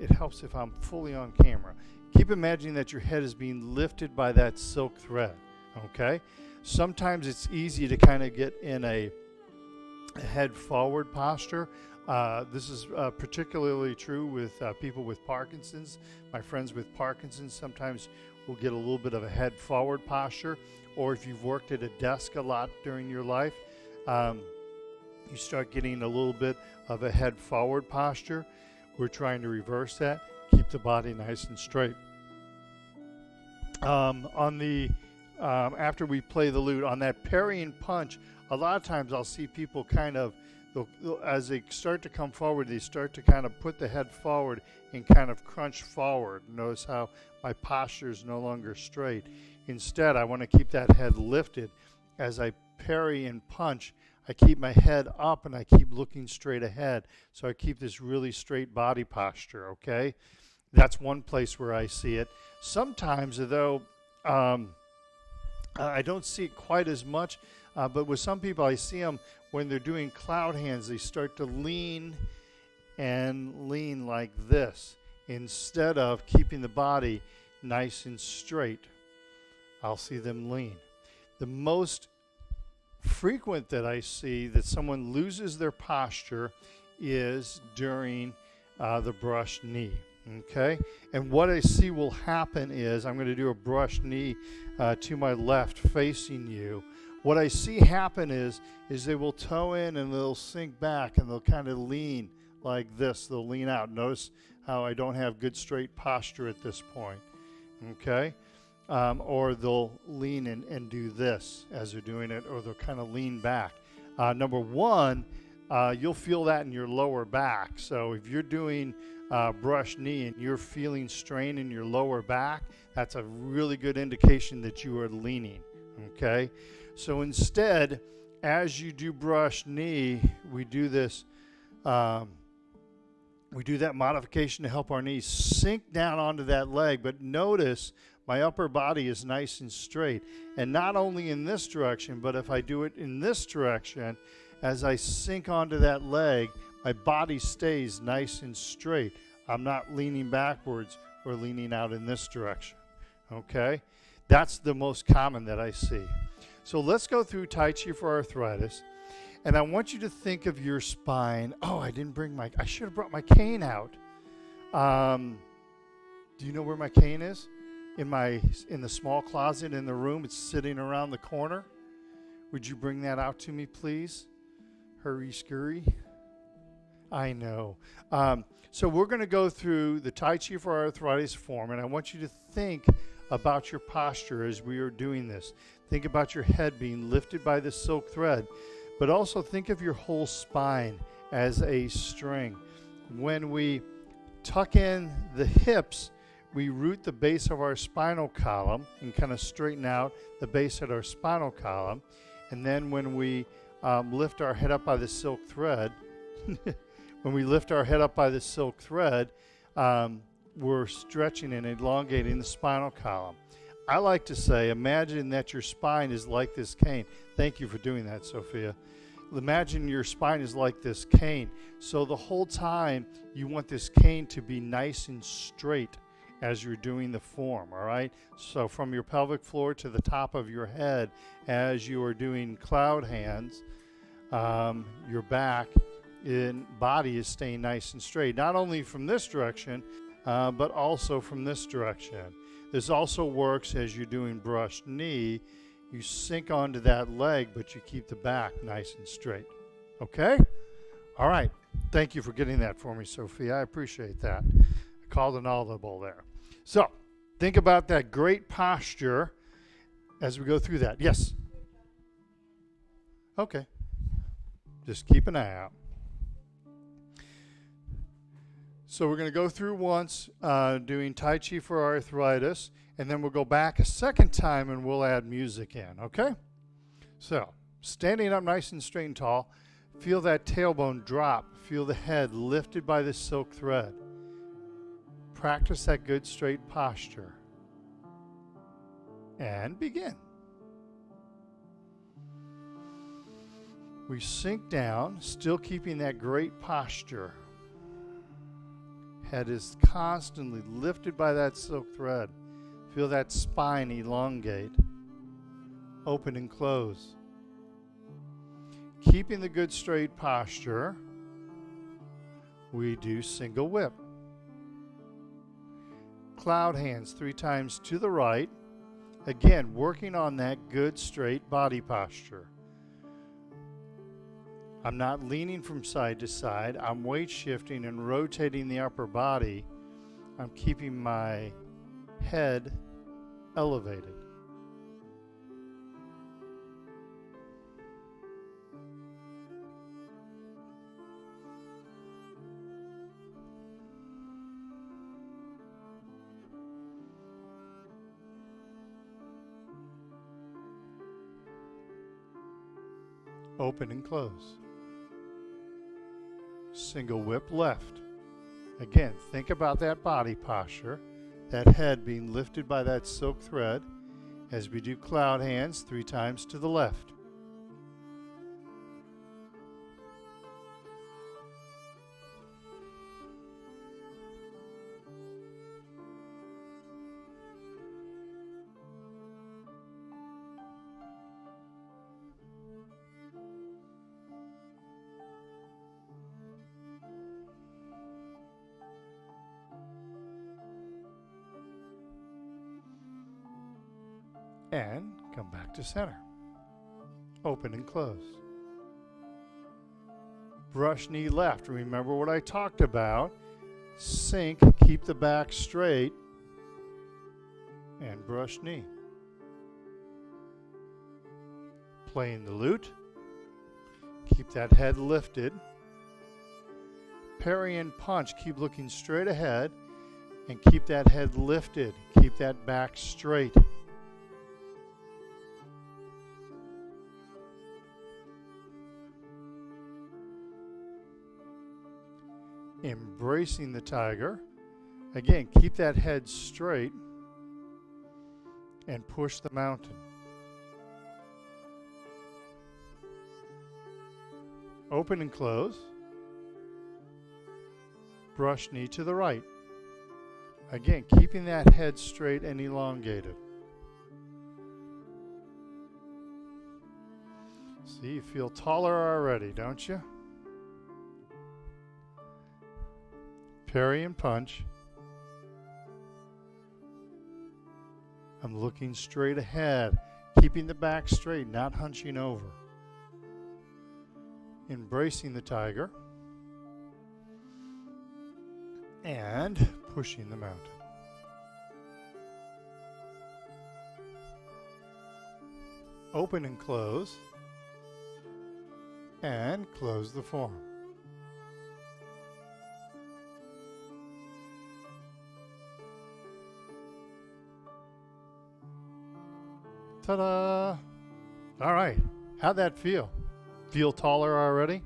it helps if I'm fully on camera, keep imagining that your head is being lifted by that silk thread, okay? Sometimes it's easy to kind of get in a head forward posture. This is particularly true with people with Parkinson's. My friends with Parkinson's sometimes will get a little bit of a head forward posture, or if you've worked at a desk a lot during your life, you start getting a little bit of a head forward posture. We're trying to reverse that, keep the body nice and straight. After we play the lute, on that parry and punch, a lot of times I'll see people kind of, as they start to come forward, they start to kind of put the head forward and kind of crunch forward. Notice how my posture is no longer straight. Instead, I want to keep that head lifted. As I parry and punch, I keep my head up and I keep looking straight ahead. So I keep this really straight body posture, okay? That's one place where I see it. Sometimes, though, I don't see it quite as much, but with some people I see them when they're doing cloud hands, they start to lean and lean like this instead of keeping the body nice and straight. I'll see them lean. The most frequent that I see that someone loses their posture is during the brush knee. Okay, and what I see will happen is I'm going to do a brush knee to my left facing you. What I see happen is they will toe in and they'll sink back and they'll kind of lean like this. They'll lean out. Notice how I don't have good straight posture at this point. Okay, or they'll lean and do this as they're doing it, or they'll kind of lean back. Number one, you'll feel that in your lower back. So if you're doing brush knee and you're feeling strain in your lower back, that's a really good indication that you are leaning, okay? So instead, as you do brush knee, we do this, we do that modification to help our knees sink down onto that leg, but notice my upper body is nice and straight. And not only in this direction, but if I do it in this direction, as I sink onto that leg, my body stays nice and straight. I'm not leaning backwards or leaning out in this direction, okay? That's the most common that I see. So let's go through Tai Chi for arthritis, and I want you to think of your spine. Oh, I should have brought my cane out. Do you know where my cane is? In the small closet in the room. It's sitting around the corner. Would you bring that out to me, please? Hurry, scurry. I know. So we're going to go through the Tai Chi for arthritis form, and I want you to think about your posture as we are doing this. Think about your head being lifted by the silk thread, but also think of your whole spine as a string. When we tuck in the hips, we root the base of our spinal column and kind of straighten out the base of our spinal column. And then when we lift our head up by the silk thread, we're stretching and elongating the spinal column. I like to say, imagine that your spine is like this cane. Thank you for doing that, Sophia. Imagine your spine is like this cane. So the whole time you want this cane to be nice and straight as you're doing the form, all right? So from your pelvic floor to the top of your head as you are doing cloud hands, your back and body is staying nice and straight. Not only from this direction, but also from this direction. This also works as you're doing brushed knee. You sink onto that leg, but you keep the back nice and straight. Okay? All right. Thank you for getting that for me, Sophia. I appreciate that. I called an audible there. So, think about that great posture as we go through that. Yes? Okay. Just keep an eye out. So we're going to go through once doing Tai Chi for arthritis, and then we'll go back a second time and we'll add music in, okay? So, standing up nice and straight and tall, feel that tailbone drop, feel the head lifted by the silk thread. Practice that good straight posture. And begin. We sink down, still keeping that great posture. Head is constantly lifted by that silk thread. Feel that spine elongate. Open and close. Keeping the good straight posture, we do single whip. Cloud hands 3 times to the right. Again, working on that good straight body posture. I'm not leaning from side to side. I'm weight shifting and rotating the upper body. I'm keeping my head elevated. Open and close. Single whip left. Again, think about that body posture, that head being lifted by that silk thread as we do cloud hands 3 times to the left. And come back to center. Open and close. Brush knee left. Remember what I talked about. Sink, keep the back straight, and brush knee. Playing the lute. Keep that head lifted. Parry and punch. Keep looking straight ahead and keep that head lifted. Keep that back straight. Embracing the tiger. Again, keep that head straight and push the mountain. Open and close. Brush knee to the right. Again, keeping that head straight and elongated. See, you feel taller already, don't you? Parry and punch. I'm looking straight ahead, keeping the back straight, not hunching over. Embracing the tiger. And pushing the mountain. Open and close. And close the form. Ta-da! All right, how'd that feel? Feel taller already?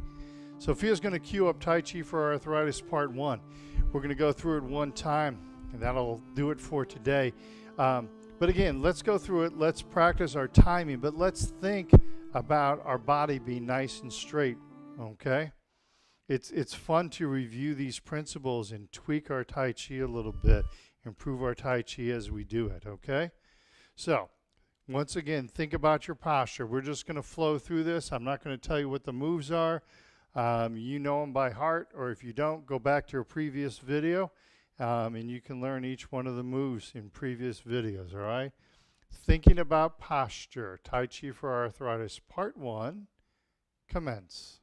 Sophia's going to cue up Tai Chi for Arthritis Part 1. We're going to go through it one time, and that'll do it for today. But again, let's go through it. Let's practice our timing, but let's think about our body being nice and straight, okay? It's fun to review these principles and tweak our Tai Chi a little bit, improve our Tai Chi as we do it, okay? So, once again, think about your posture. We're just going to flow through this. I'm not going to tell you what the moves are. You know them by heart, or if you don't, go back to a previous video and you can learn each one of the moves in previous videos, all right? Thinking about posture, Tai Chi for Arthritis, Part 1, commence.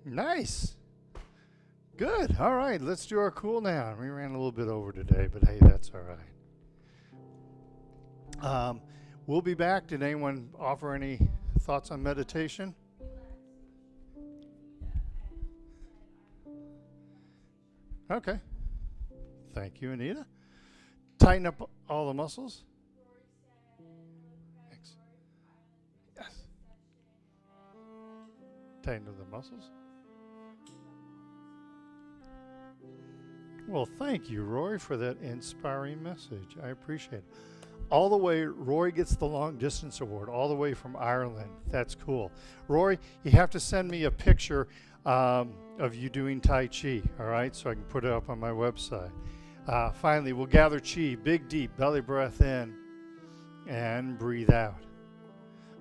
Nice. Good. All right, let's do our cool down. We ran a little bit over today, but hey, that's all right. We'll be back. Did anyone offer any thoughts on meditation? Okay. Thank you, Anita. Tighten up all the muscles. Thanks. Yes. Tighten up the muscles. Well, thank you, Roy, for that inspiring message. I appreciate it. All the way, Roy gets the long distance award, all the way from Ireland. That's cool. Roy, you have to send me a picture of you doing Tai Chi, all right, so I can put it up on my website. Finally, we'll gather Chi, big, deep, belly breath in, and breathe out.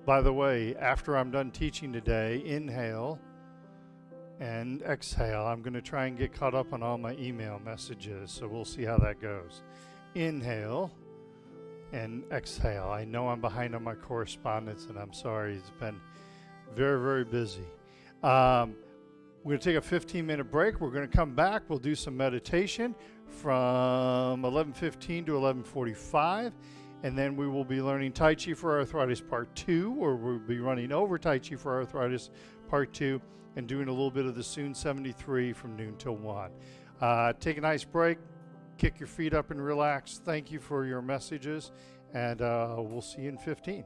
By the way, after I'm done teaching today, inhale and exhale. I'm going to try and get caught up on all my email messages, so we'll see how that goes. Inhale and exhale. I know I'm behind on my correspondence, and I'm sorry. It's been very, very busy. We're going to take a 15-minute break. We're going to come back. We'll do some meditation from 11:15 to 11:45. And then we will be learning Tai Chi for Arthritis Part 2, or we'll be running over Tai Chi for Arthritis Part 2 and doing a little bit of the Soon 73 from noon till 1. Take a nice break, kick your feet up and relax. Thank you for your messages, and we'll see you in 15.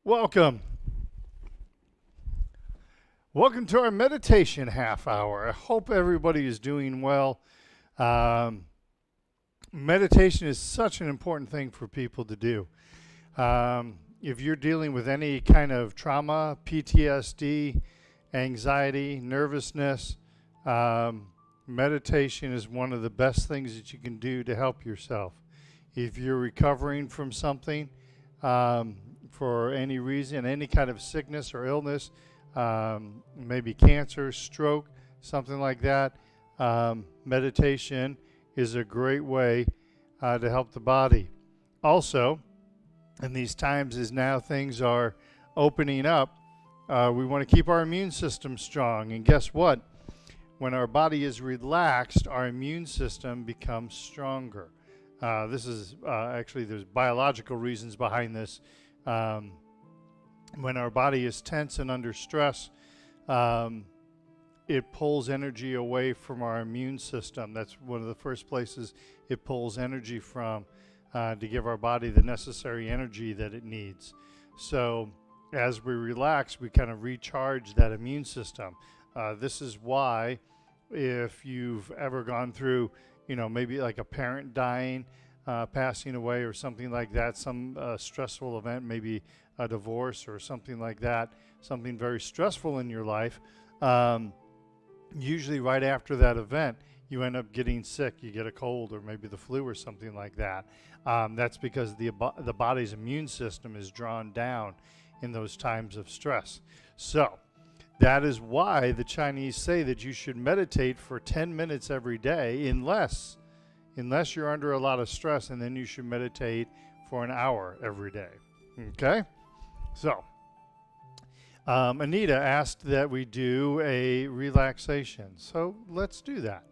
Welcome. Welcome to our meditation half hour. I hope everybody is doing well. Um, Meditation is such an important thing for people to do. If you're dealing with any kind of trauma, PTSD, anxiety, nervousness, meditation is one of the best things that you can do to help yourself. If you're recovering from something, for any reason, any kind of sickness or illness, maybe cancer, stroke, something like that, meditation is a great way to help the body. Also, in these times as now things are opening up, we want to keep our immune system strong. And guess what? When our body is relaxed, our immune system becomes stronger. This is actually, there's biological reasons behind this. When our body is tense and under stress, it pulls energy away from our immune system. That's one of the first places it pulls energy from, to give our body the necessary energy that it needs. So as we relax, we kind of recharge that immune system. This is why if you've ever gone through, maybe like a parent dying, passing away or something like that, some stressful event, maybe a divorce or something like that, something very stressful in your life, usually right after that event, you end up getting sick. You get a cold or maybe the flu or something like that. That's because the body's immune system is drawn down in those times of stress. So that is why the Chinese say that you should meditate for 10 minutes every day unless you're under a lot of stress, and then you should meditate for an hour every day. Okay? So, Anita asked that we do a relaxation. So let's do that.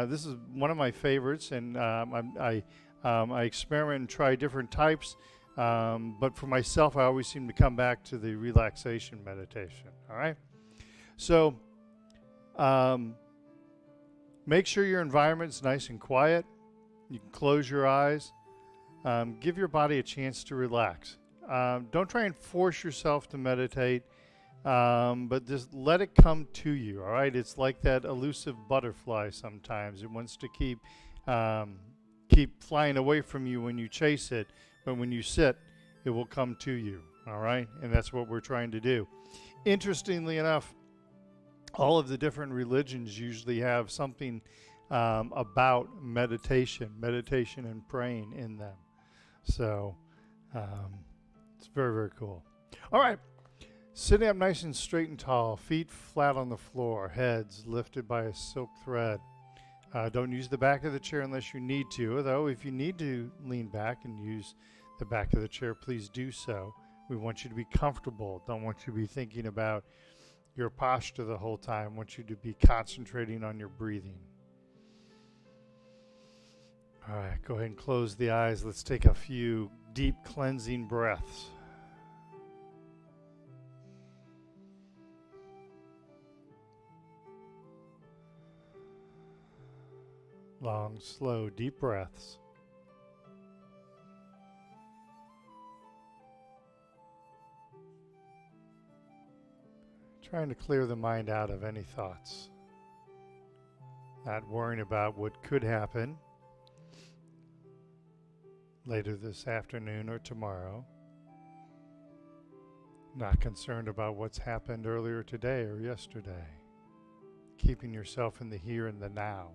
This is one of my favorites, and I experiment and try different types. But for myself, I always seem to come back to the relaxation meditation. All right? So, make sure your environment's nice and quiet. You can close your eyes. Give your body a chance to relax. Don't try and force yourself to meditate, but just let it come to you, all right? It's like that elusive butterfly sometimes. It wants to keep flying away from you when you chase it, but when you sit, it will come to you, all right? And that's what we're trying to do. Interestingly enough, all of the different religions usually have something about meditation and praying in them. So it's very, very cool. All right. Sitting up nice and straight and tall, feet flat on the floor, heads lifted by a silk thread. Don't use the back of the chair unless you need to, although if you need to lean back and use the back of the chair, please do so. We want you to be comfortable. Don't want you to be thinking about your posture the whole time. I want you to be concentrating on your breathing. All right, go ahead and close the eyes. Let's take a few deep cleansing breaths. Long, slow, deep breaths. Trying to clear the mind out of any thoughts. Not worrying about what could happen later this afternoon or tomorrow. Not concerned about what's happened earlier today or yesterday. Keeping yourself in the here and the now.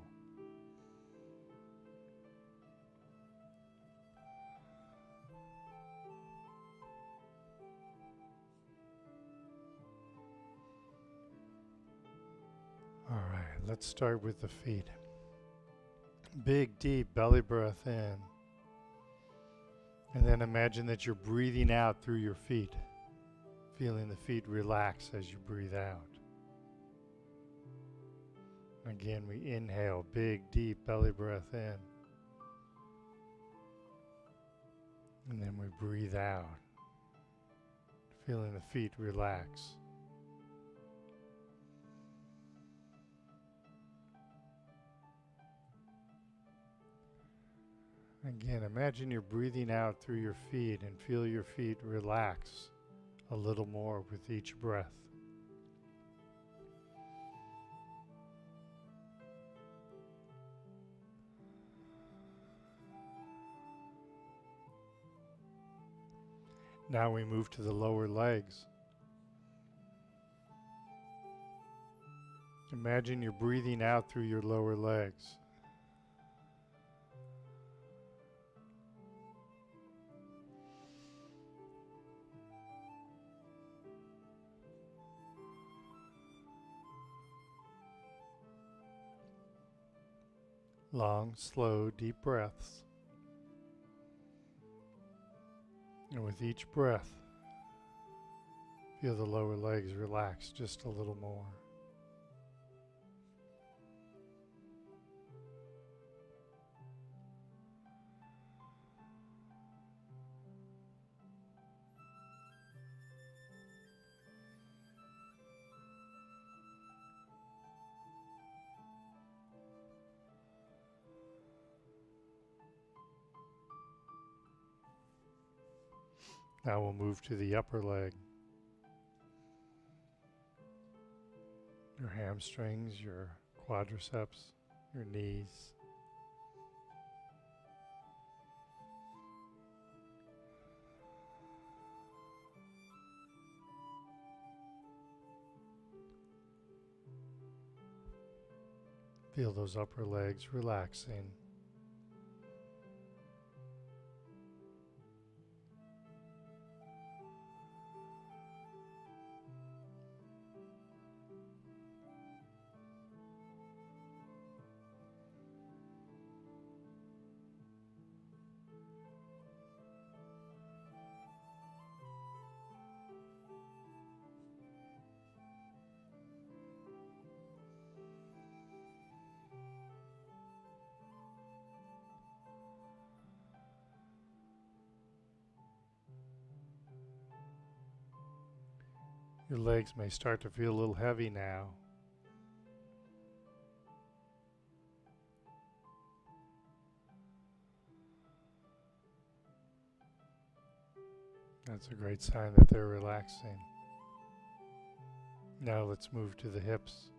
All right, let's start with the feet. Big, deep belly breath in. And then imagine that you're breathing out through your feet, feeling the feet relax as you breathe out. Again, we inhale, big, deep belly breath in. And then we breathe out, feeling the feet relax. Again, imagine you're breathing out through your feet and feel your feet relax a little more with each breath. Now we move to the lower legs. Imagine you're breathing out through your lower legs. Long, slow, deep breaths. And with each breath, feel the lower legs relax just a little more. Now we'll move to the upper leg. Your hamstrings, your quadriceps, your knees. Feel those upper legs relaxing. Your legs may start to feel a little heavy now. That's a great sign that they're relaxing. Now let's move to the hips.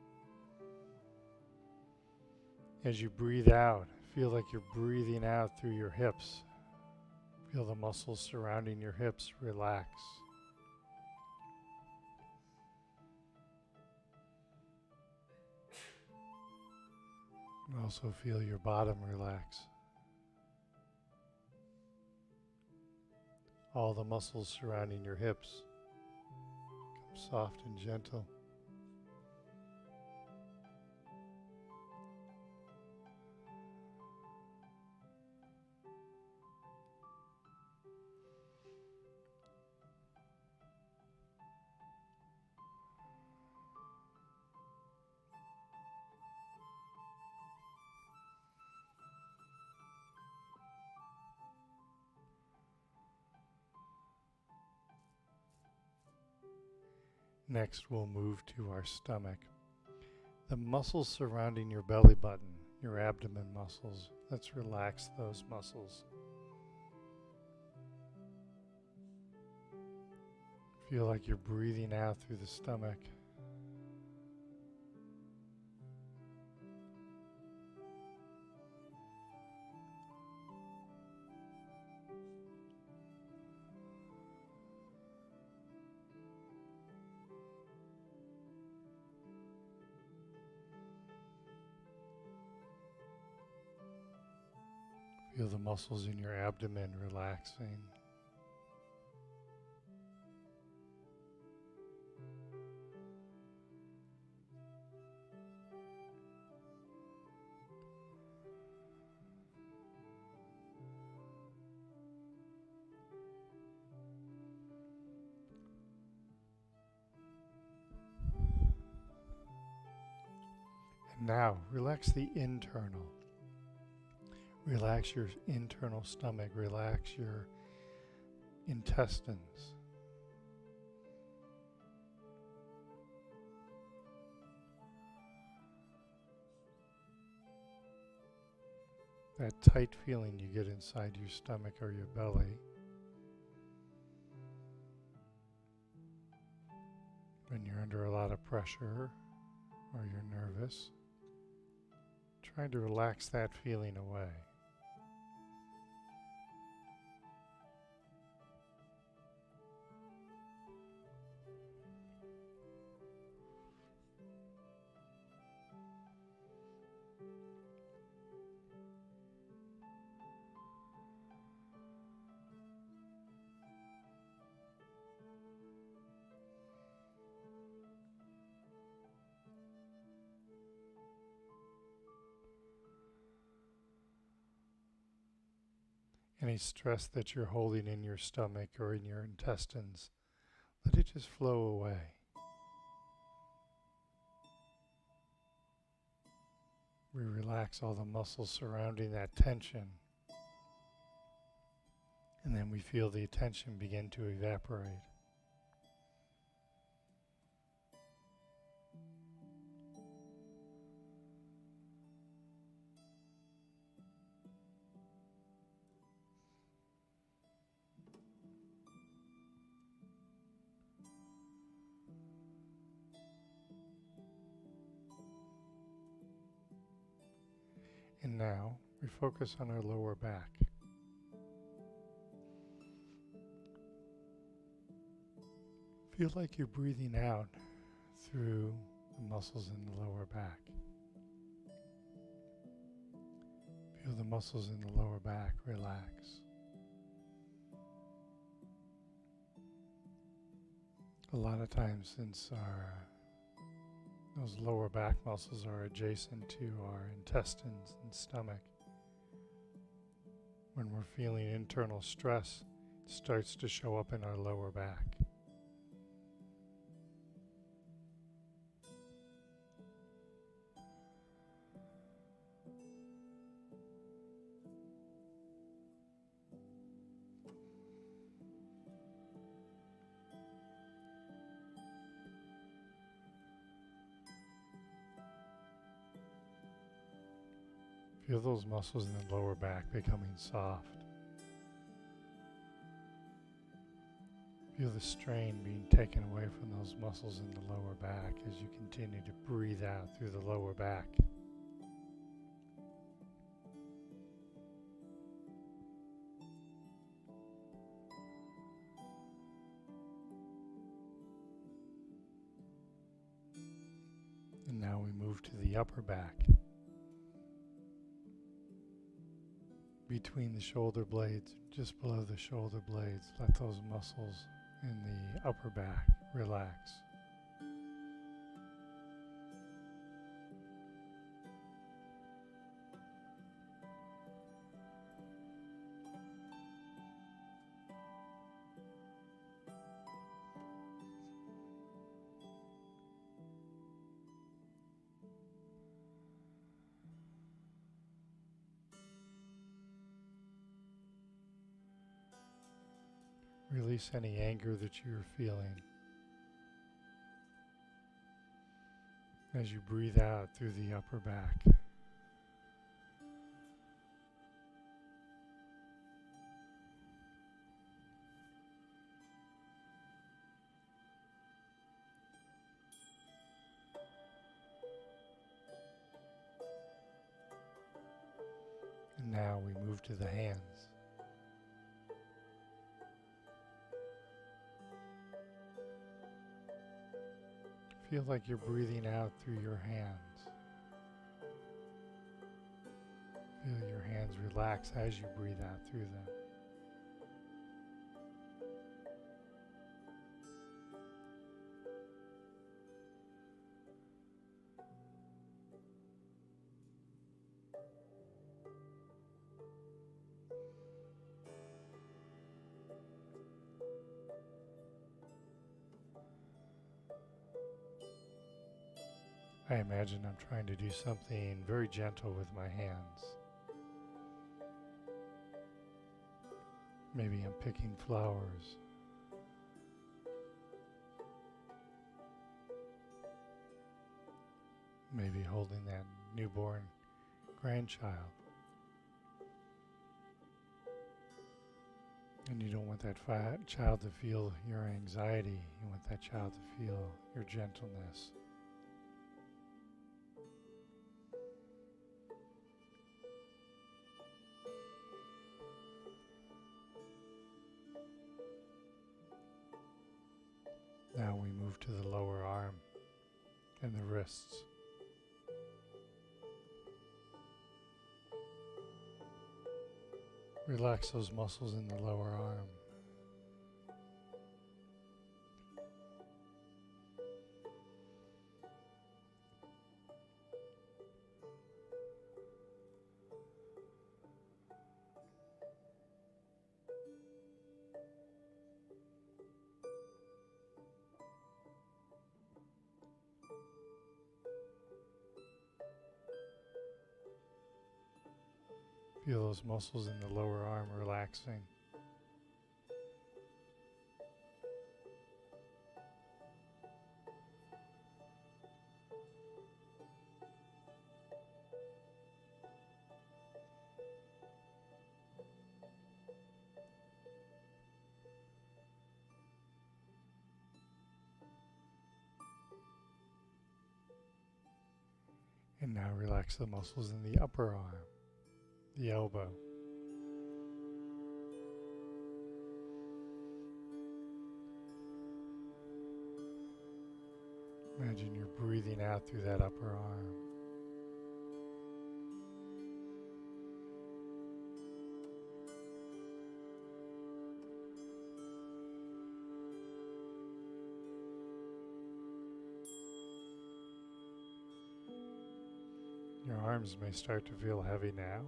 As you breathe out, feel like you're breathing out through your hips. Feel the muscles surrounding your hips relax. Also feel your bottom relax. All the muscles surrounding your hips become soft and gentle. Next, we'll move to our stomach. The muscles surrounding your belly button, your abdomen muscles, let's relax those muscles. Feel like you're breathing out through the stomach. Feel the muscles in your abdomen relaxing. And now, relax the internal. Relax your internal stomach. Relax your intestines. That tight feeling you get inside your stomach or your belly. When you're under a lot of pressure or you're nervous, try to relax that feeling away. Any stress that you're holding in your stomach or in your intestines, let it just flow away. We relax all the muscles surrounding that tension, and then we feel the tension begin to evaporate. And now we focus on our lower back. Feel like you're breathing out through the muscles in the lower back. Feel the muscles in the lower back relax. A lot of times, since those lower back muscles are adjacent to our intestines and stomach, when we're feeling internal stress, it starts to show up in our lower back. Feel those muscles in the lower back becoming soft. Feel the strain being taken away from those muscles in the lower back as you continue to breathe out through the lower back. And now we move to the upper back. Between the shoulder blades, just below the shoulder blades, let those muscles in the upper back relax. Release any anger that you're feeling as you breathe out through the upper back. And now we move to the hands. Feel like you're breathing out through your hands. Feel your hands relax as you breathe out through them. I imagine I'm trying to do something very gentle with my hands. Maybe I'm picking flowers. Maybe holding that newborn grandchild. And you don't want that child to feel your anxiety. You want that child to feel your gentleness. Now we move to the lower arm and the wrists. Relax those muscles in the lower arm. Feel those muscles in the lower arm relaxing. And now relax the muscles in the upper arm, the elbow. Imagine you're breathing out through that upper arm. Your arms may start to feel heavy now.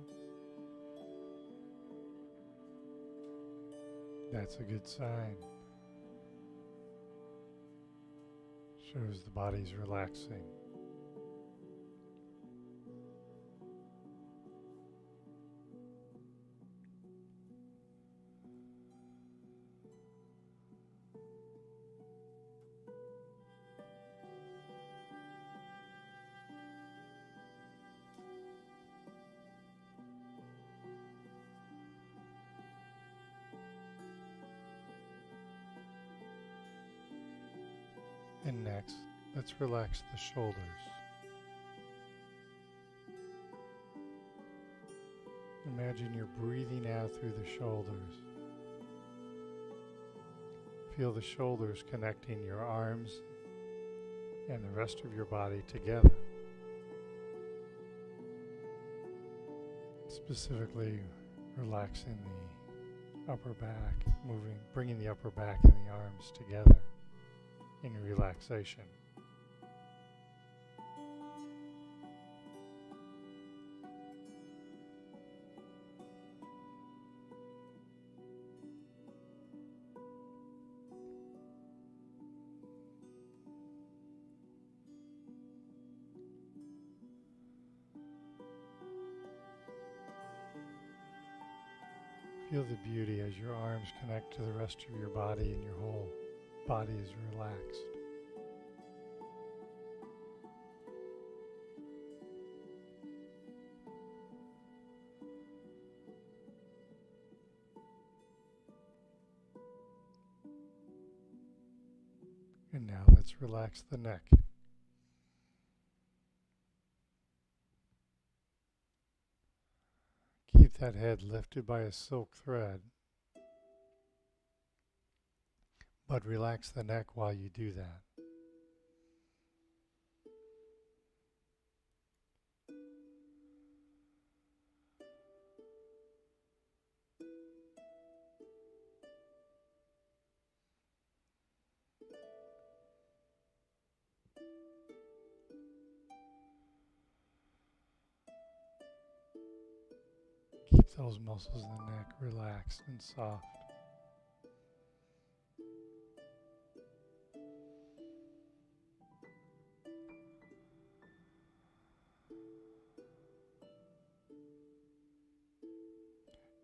That's a good sign. Shows the body's relaxing. And next, let's relax the shoulders. Imagine you're breathing out through the shoulders. Feel the shoulders connecting your arms and the rest of your body together. Specifically, relaxing the upper back, bringing the upper back and the arms together in relaxation. Feel the beauty as your arms connect to the rest of your body and your whole body is relaxed. And now let's relax the neck. Keep that head lifted by a silk thread, but relax the neck while you do that. Keep those muscles in the neck relaxed and soft.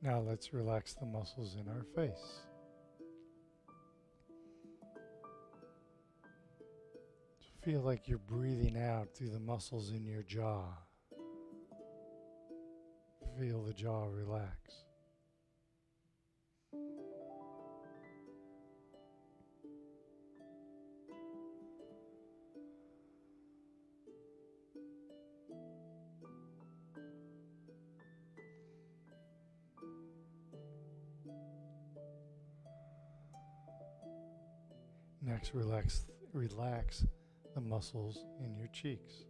Now let's relax the muscles in our face. Feel like you're breathing out through the muscles in your jaw. Feel the jaw relax. Next, relax the muscles in your cheeks.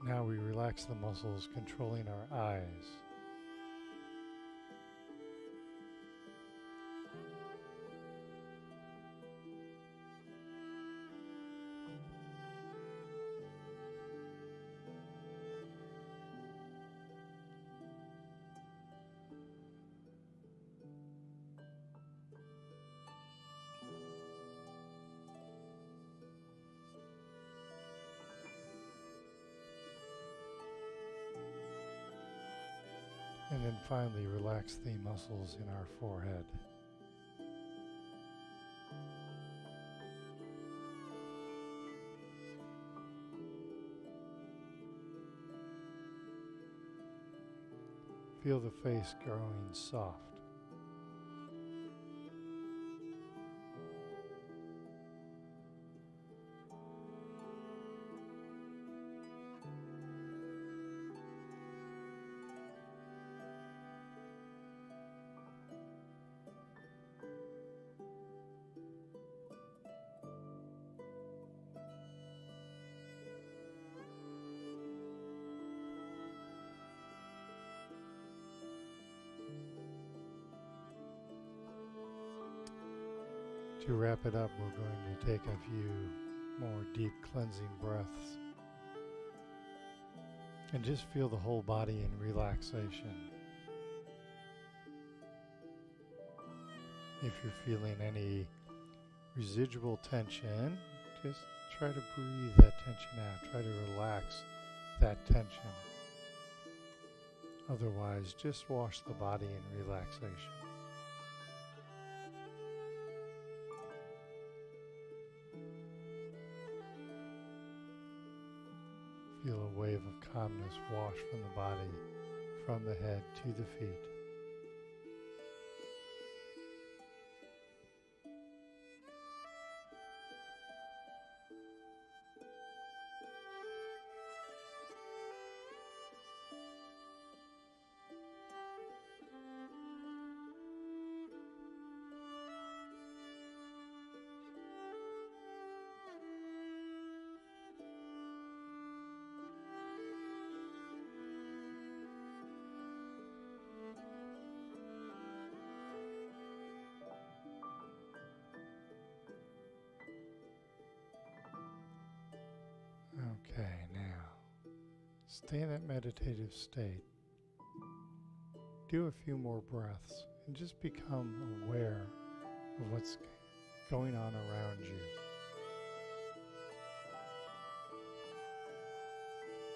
Now we relax the muscles controlling our eyes. And then finally, relax the muscles in our forehead. Feel the face growing soft. To wrap it up, we're going to take a few more deep cleansing breaths and just feel the whole body in relaxation. If you're feeling any residual tension, just try to breathe that tension out. Try to relax that tension. Otherwise, just wash the body in relaxation. Feel a wave of calmness wash from the body, from the head to the feet. Okay, now stay in that meditative state. Do a few more breaths and just become aware of what's going on around you.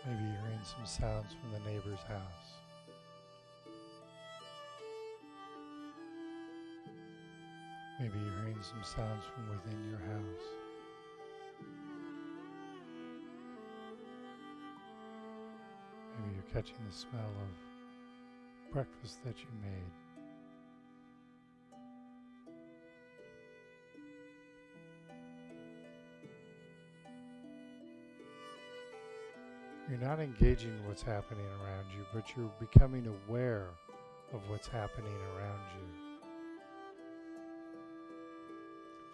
Maybe you're hearing some sounds from the neighbor's house. Maybe you're hearing some sounds from within your house. Maybe you're catching the smell of breakfast that you made. You're not engaging in what's happening around you, but you're becoming aware of what's happening around you.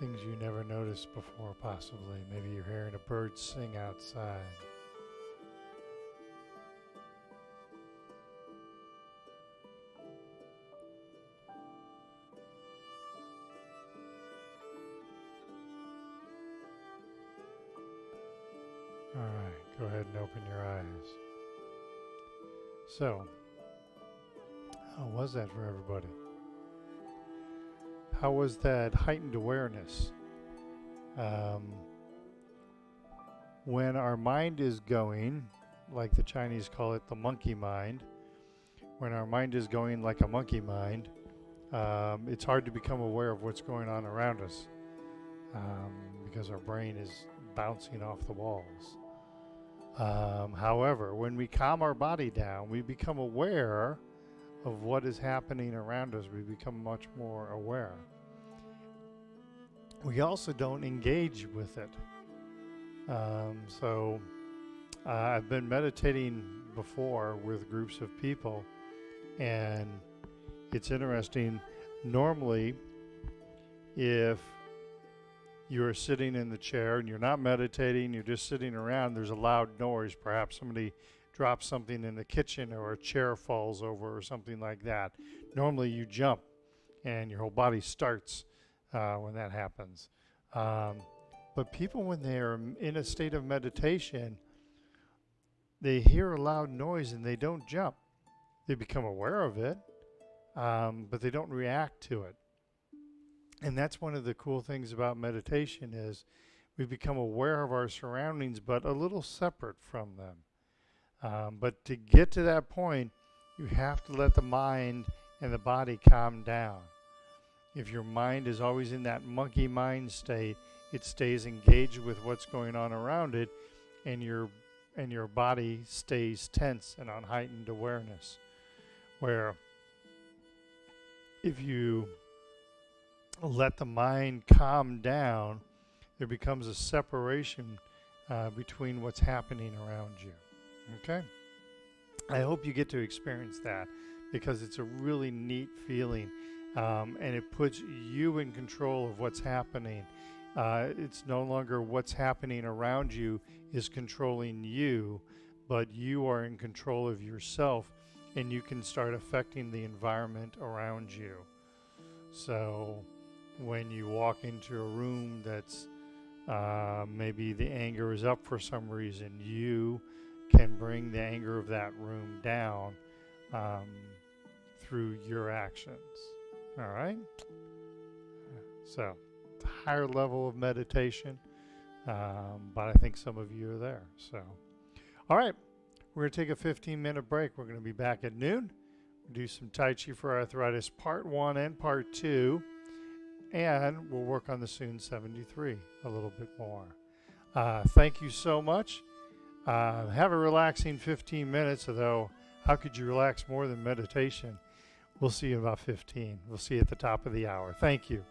Things you never noticed before, possibly. Maybe you're hearing a bird sing outside. All right, go ahead and open your eyes. So, how was that for everybody? How was that heightened awareness? When our mind is going, like the Chinese call it the monkey mind, when our mind is going like a monkey mind, it's hard to become aware of what's going on around us because our brain is bouncing off the walls. However, when we calm our body down, we become aware of what is happening around us. We become much more aware. We also don't engage with it. I've been meditating before with groups of people, and it's interesting. Normally, if you're sitting in the chair and you're not meditating, you're just sitting around, there's a loud noise. Perhaps somebody drops something in the kitchen, or a chair falls over, or something like that. Normally you jump and your whole body starts when that happens. But people, when they're in a state of meditation, they hear a loud noise and they don't jump. They become aware of it, but they don't react to it. And that's one of the cool things about meditation, is we become aware of our surroundings, but a little separate from them. But to get to that point, you have to let the mind and the body calm down. If your mind is always in that monkey mind state, it stays engaged with what's going on around it, and your body stays tense and on heightened awareness. Where if you let the mind calm down, there becomes a separation between what's happening around you. Okay? I hope you get to experience that, because it's a really neat feeling, and it puts you in control of what's happening. It's no longer what's happening around you is controlling you, but you are in control of yourself, and you can start affecting the environment around you. So when you walk into a room that's maybe the anger is up for some reason, you can bring the anger of that room down through your actions. All right? So it's a higher level of meditation, but I think some of you are there. So, all right, we're going to take a 15-minute break. We're going to be back at noon. We'll do some Tai Chi for Arthritis Part 1 and Part 2, and we'll work on the Soon 73 a little bit more. Thank you so much. Have a relaxing 15 minutes, although how could you relax more than meditation? We'll see you in about 15. We'll see you at the top of the hour. Thank you.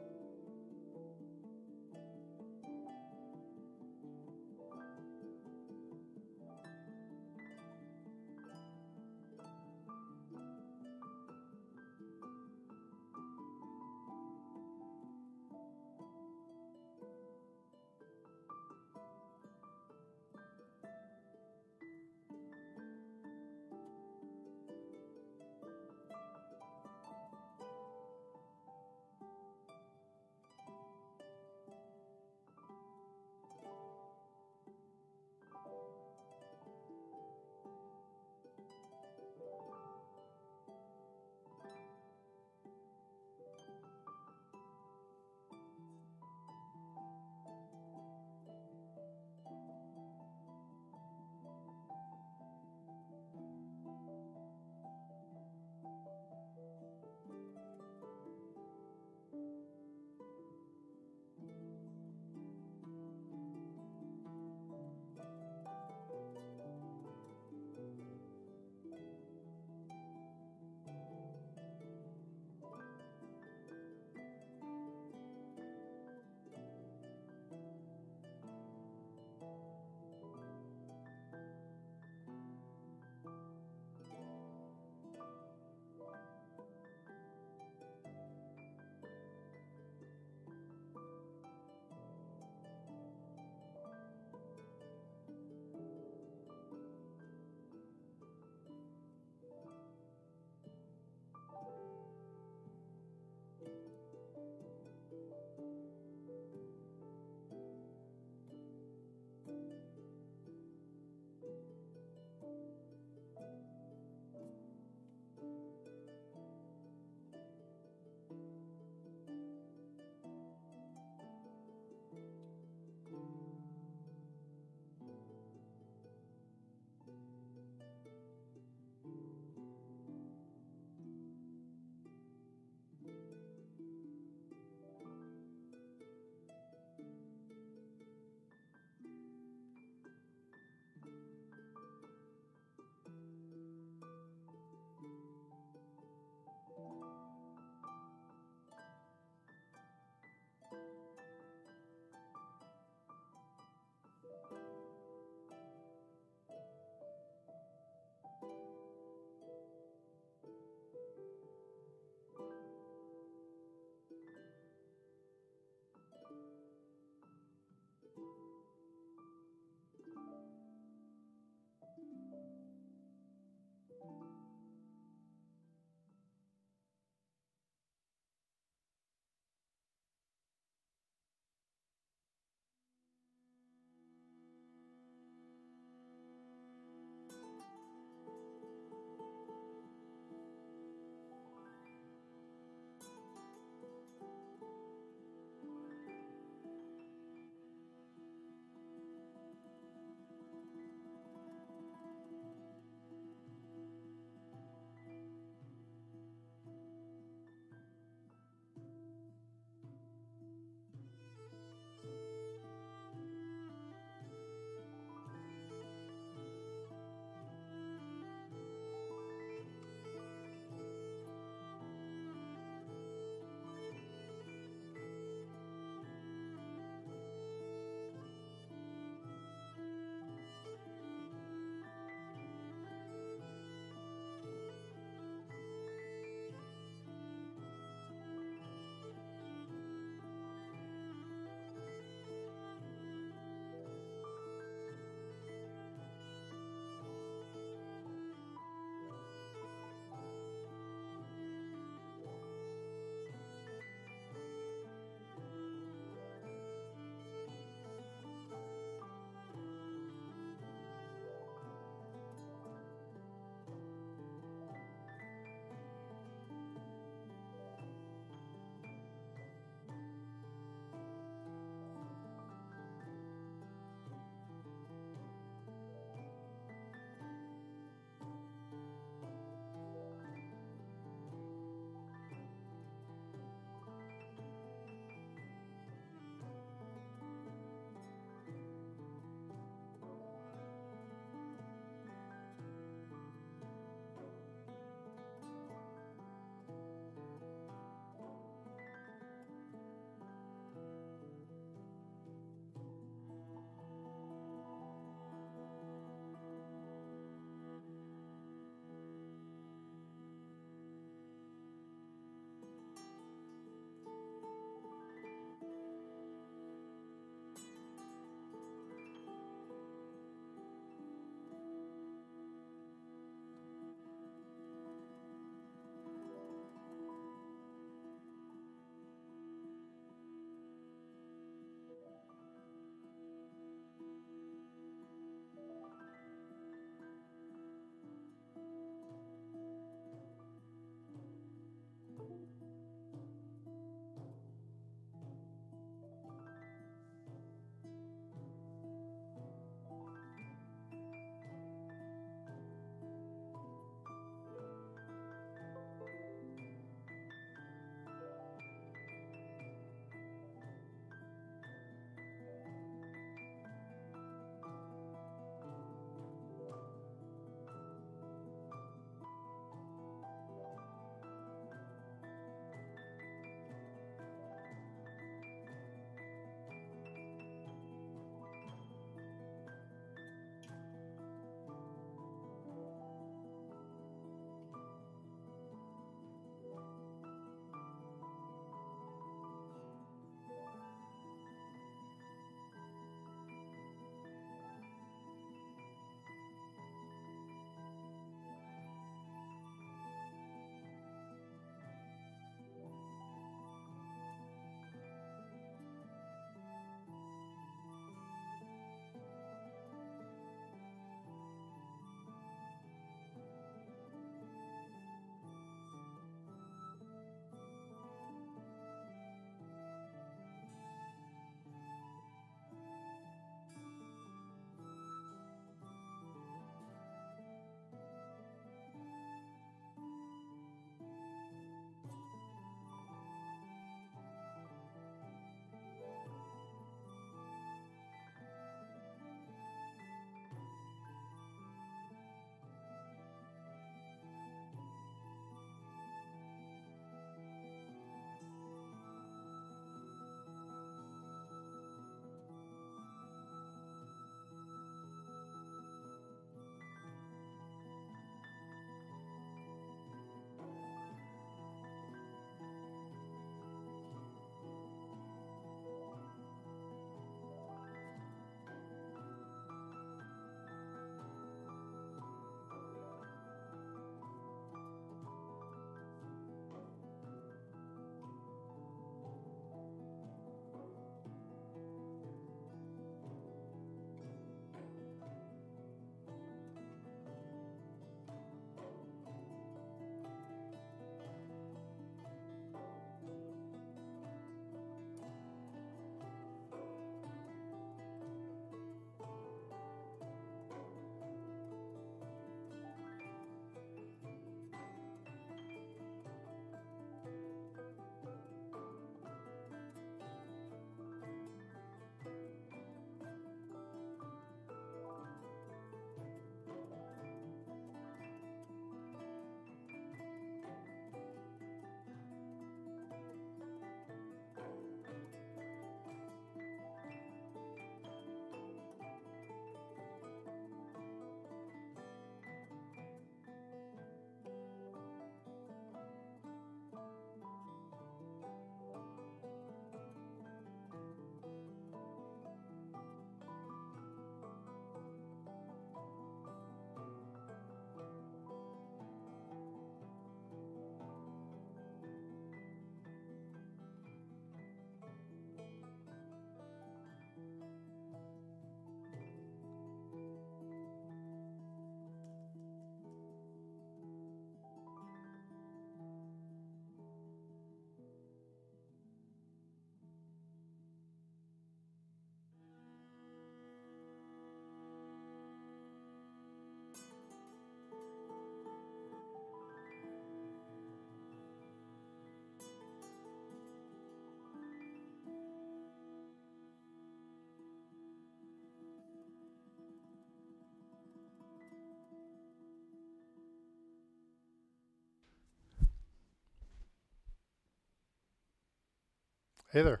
Hey there.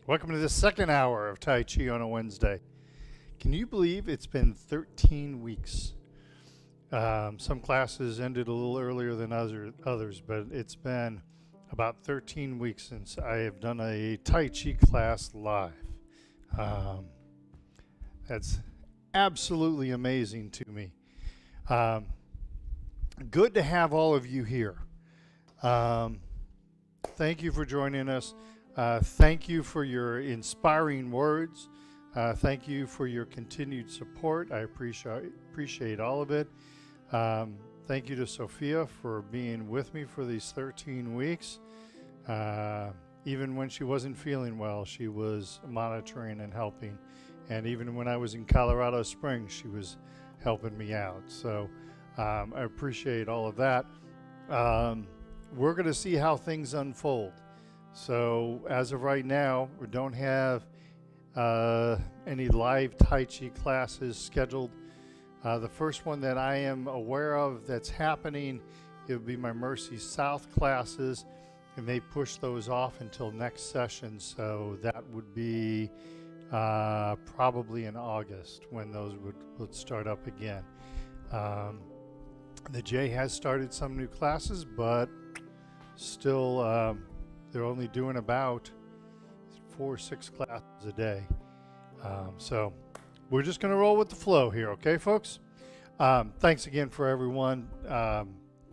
Welcome to the second hour of Tai Chi on a Wednesday. Can you believe it's been 13 weeks? Some classes ended a little earlier than others, but it's been about 13 weeks since I have done a Tai Chi class live. That's absolutely amazing to me. Good to have all of you here. Thank you for joining us. Thank you for your inspiring words. Thank you for your continued support. I appreciate all of it. Thank you to Sophia for being with me for these 13 weeks. Even when she wasn't feeling well, she was monitoring and helping. And even when I was in Colorado Springs, she was helping me out. So I appreciate all of that. We're going to see how things unfold. So as of right now, we don't have any live Tai Chi classes scheduled. The first one that I am aware of that's happening, it would be my Mercy South classes, and they push those off until next session. So that would be probably in August when those would start up again. The J has started some new classes, but still they're only doing about 4 or 6 classes a day. So we're just going to roll with the flow here, okay, folks? Thanks again for everyone.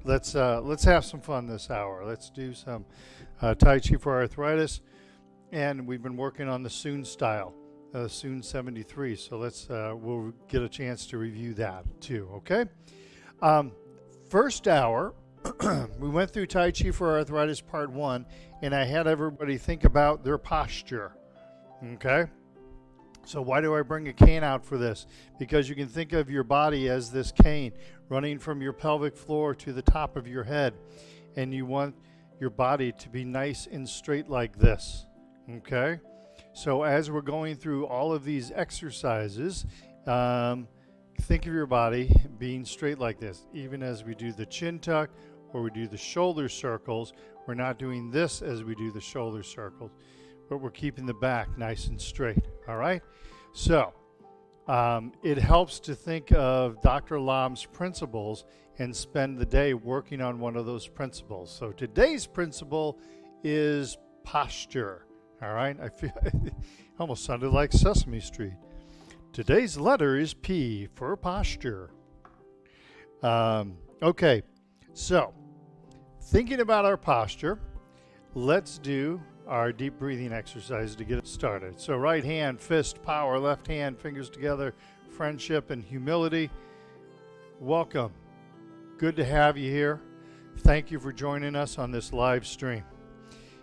Let's have some fun this hour. Let's do some Tai Chi for arthritis, and we've been working on the Soon style, Soon 73. So we'll get a chance to review that too, okay? First hour, we went through Tai Chi for arthritis part 1, and I had everybody think about their posture, okay? So why do I bring a cane out for this? Because you can think of your body as this cane running from your pelvic floor to the top of your head, and you want your body to be nice and straight like this, okay? So as we're going through all of these exercises, think of your body being straight like this. Even as we do the chin tuck or we do the shoulder circles, we're not doing this as we do the shoulder circles, but we're keeping the back nice and straight, all right? So it helps to think of Dr. Lam's principles and spend the day working on one of those principles. So today's principle is posture, all right? I feel it almost sounded like Sesame Street. Today's letter is P for posture. Okay, so thinking about our posture, let's do our deep breathing exercise to get it started. So right hand, fist, power, left hand, fingers together, friendship and humility. Welcome. Good to have you here. Thank you for joining us on this live stream.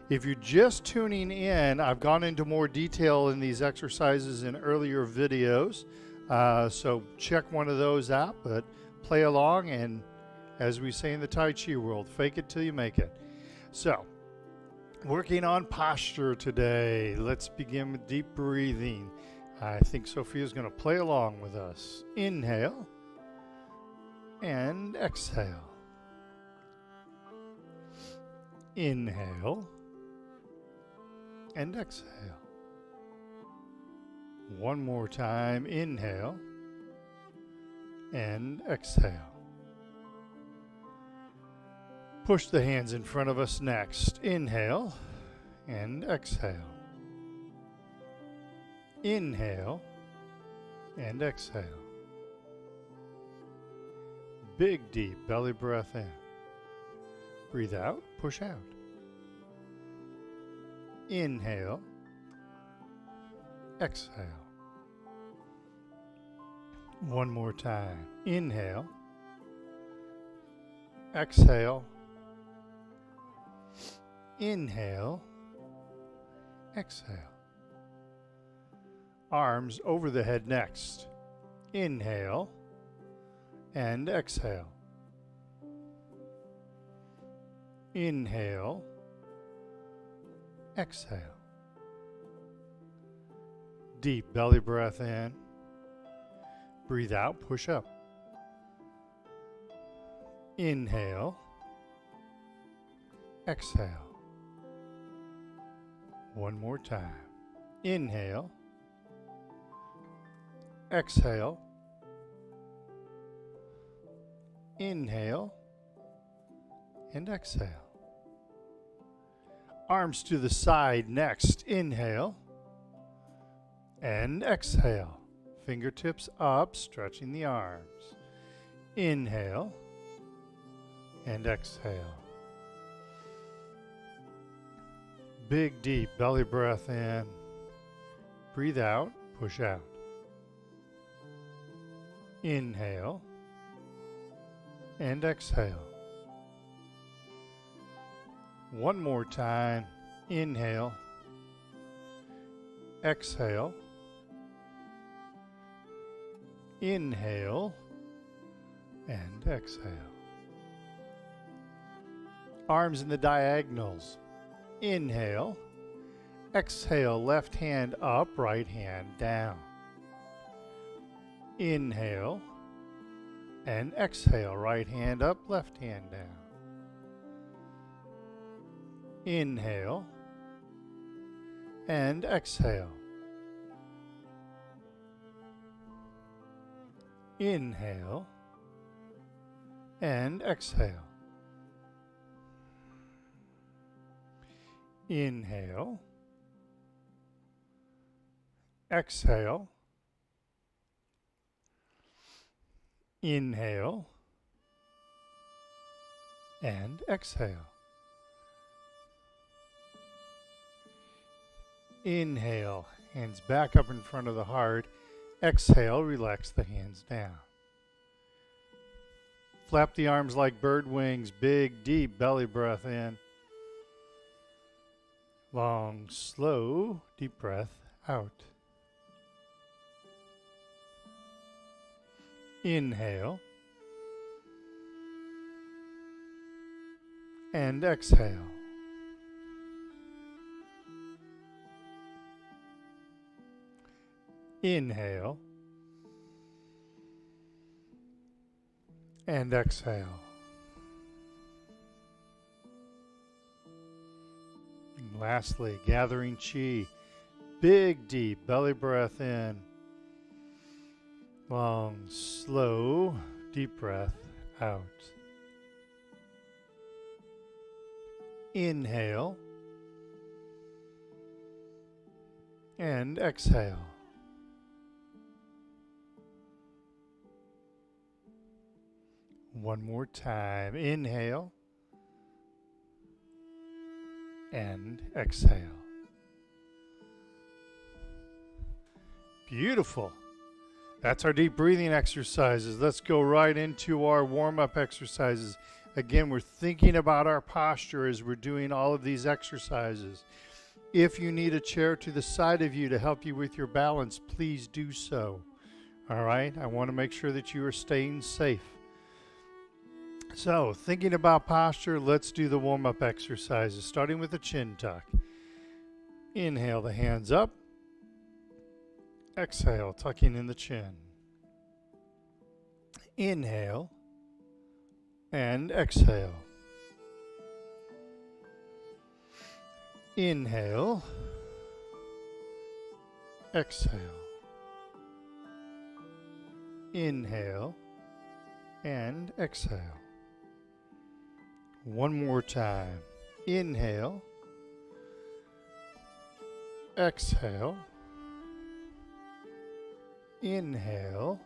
If you're just tuning in, I've gone into more detail in these exercises in earlier videos. So check one of those out, but play along, and as we say in the Tai Chi world, fake it till you make it. So, working on posture today. Let's begin with deep breathing. I think Sophia's going to play along with us. Inhale and exhale. Inhale and exhale. One more time. Inhale and exhale. Push the hands in front of us next. Inhale and exhale. Inhale and exhale. Big, deep belly breath in. Breathe out, push out. Inhale, exhale. One more time. Inhale, exhale. Inhale, exhale. Arms over the head next. Inhale and exhale. Inhale, exhale. Deep belly breath in. Breathe out, push up. Inhale, exhale. One more time. Inhale. Exhale. Inhale. And exhale. Arms to the side next. Inhale. And exhale. Fingertips up, stretching the arms. Inhale. And exhale. Big, deep belly breath in. Breathe out, push out. Inhale. And exhale. One more time. Inhale. Exhale. Inhale. And exhale. Arms in the diagonals. Inhale. Exhale, left hand up, right hand down. Inhale. And exhale, right hand up, left hand down. Inhale. And exhale. Inhale. And exhale. Inhale. Exhale. Inhale. And exhale. Inhale, hands back up in front of the heart. Exhale, relax the hands down. Flap the arms like bird wings, big, deep belly breath in. Long, slow, deep breath out. Inhale. And exhale. Inhale. And exhale. And lastly, gathering chi. Big, deep belly breath in. Long, slow, deep breath out. Inhale. And exhale. One more time. Inhale. And exhale. Beautiful. That's our deep breathing exercises. Let's go right into our warm-up exercises. Again, we're thinking about our posture as we're doing all of these exercises. If you need a chair to the side of you to help you with your balance, please do so. All right? I want to make sure that you are staying safe. So, thinking about posture, let's do the warm-up exercises, starting with a chin tuck. Inhale the hands up. Exhale, tucking in the chin. Inhale and exhale. Inhale. Exhale. Inhale and exhale. One more time. Inhale. Exhale. Inhale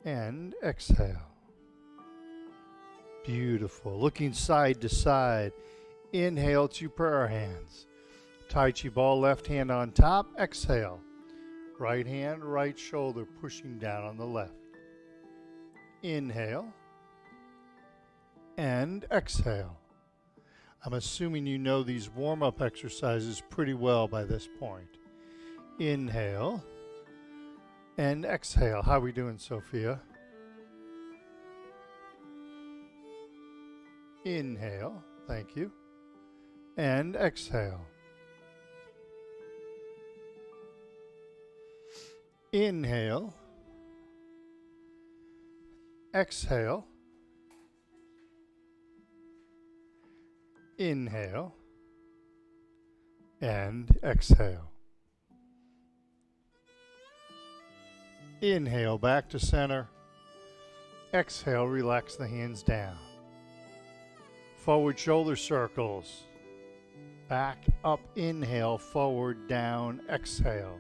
and exhale. Beautiful. Looking side to side. Inhale to prayer hands. Tai Chi ball, left hand on top. Exhale. Right hand, right shoulder pushing down on the left. Inhale. And exhale. I'm assuming you know these warm-up exercises pretty well by this point. Inhale. And exhale. How are we doing, Sophia? Inhale. Thank you. And exhale. Inhale. Exhale. Inhale. and exhale. Inhale, back to center. Exhale, relax the hands down. Forward shoulder circles. Back, up, inhale, forward, down, exhale.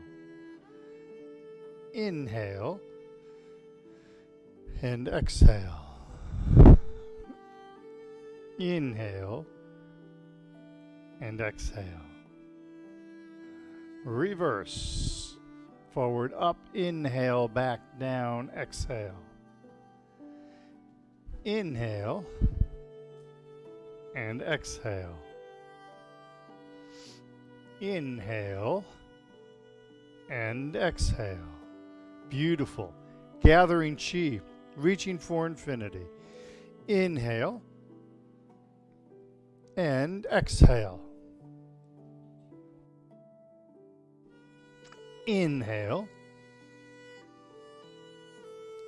Inhale and exhale. Inhale and exhale. Reverse. Forward, up, inhale, back, down, exhale. Inhale and exhale. Inhale and exhale. Beautiful. Gathering chi, reaching for infinity. Inhale and exhale. Inhale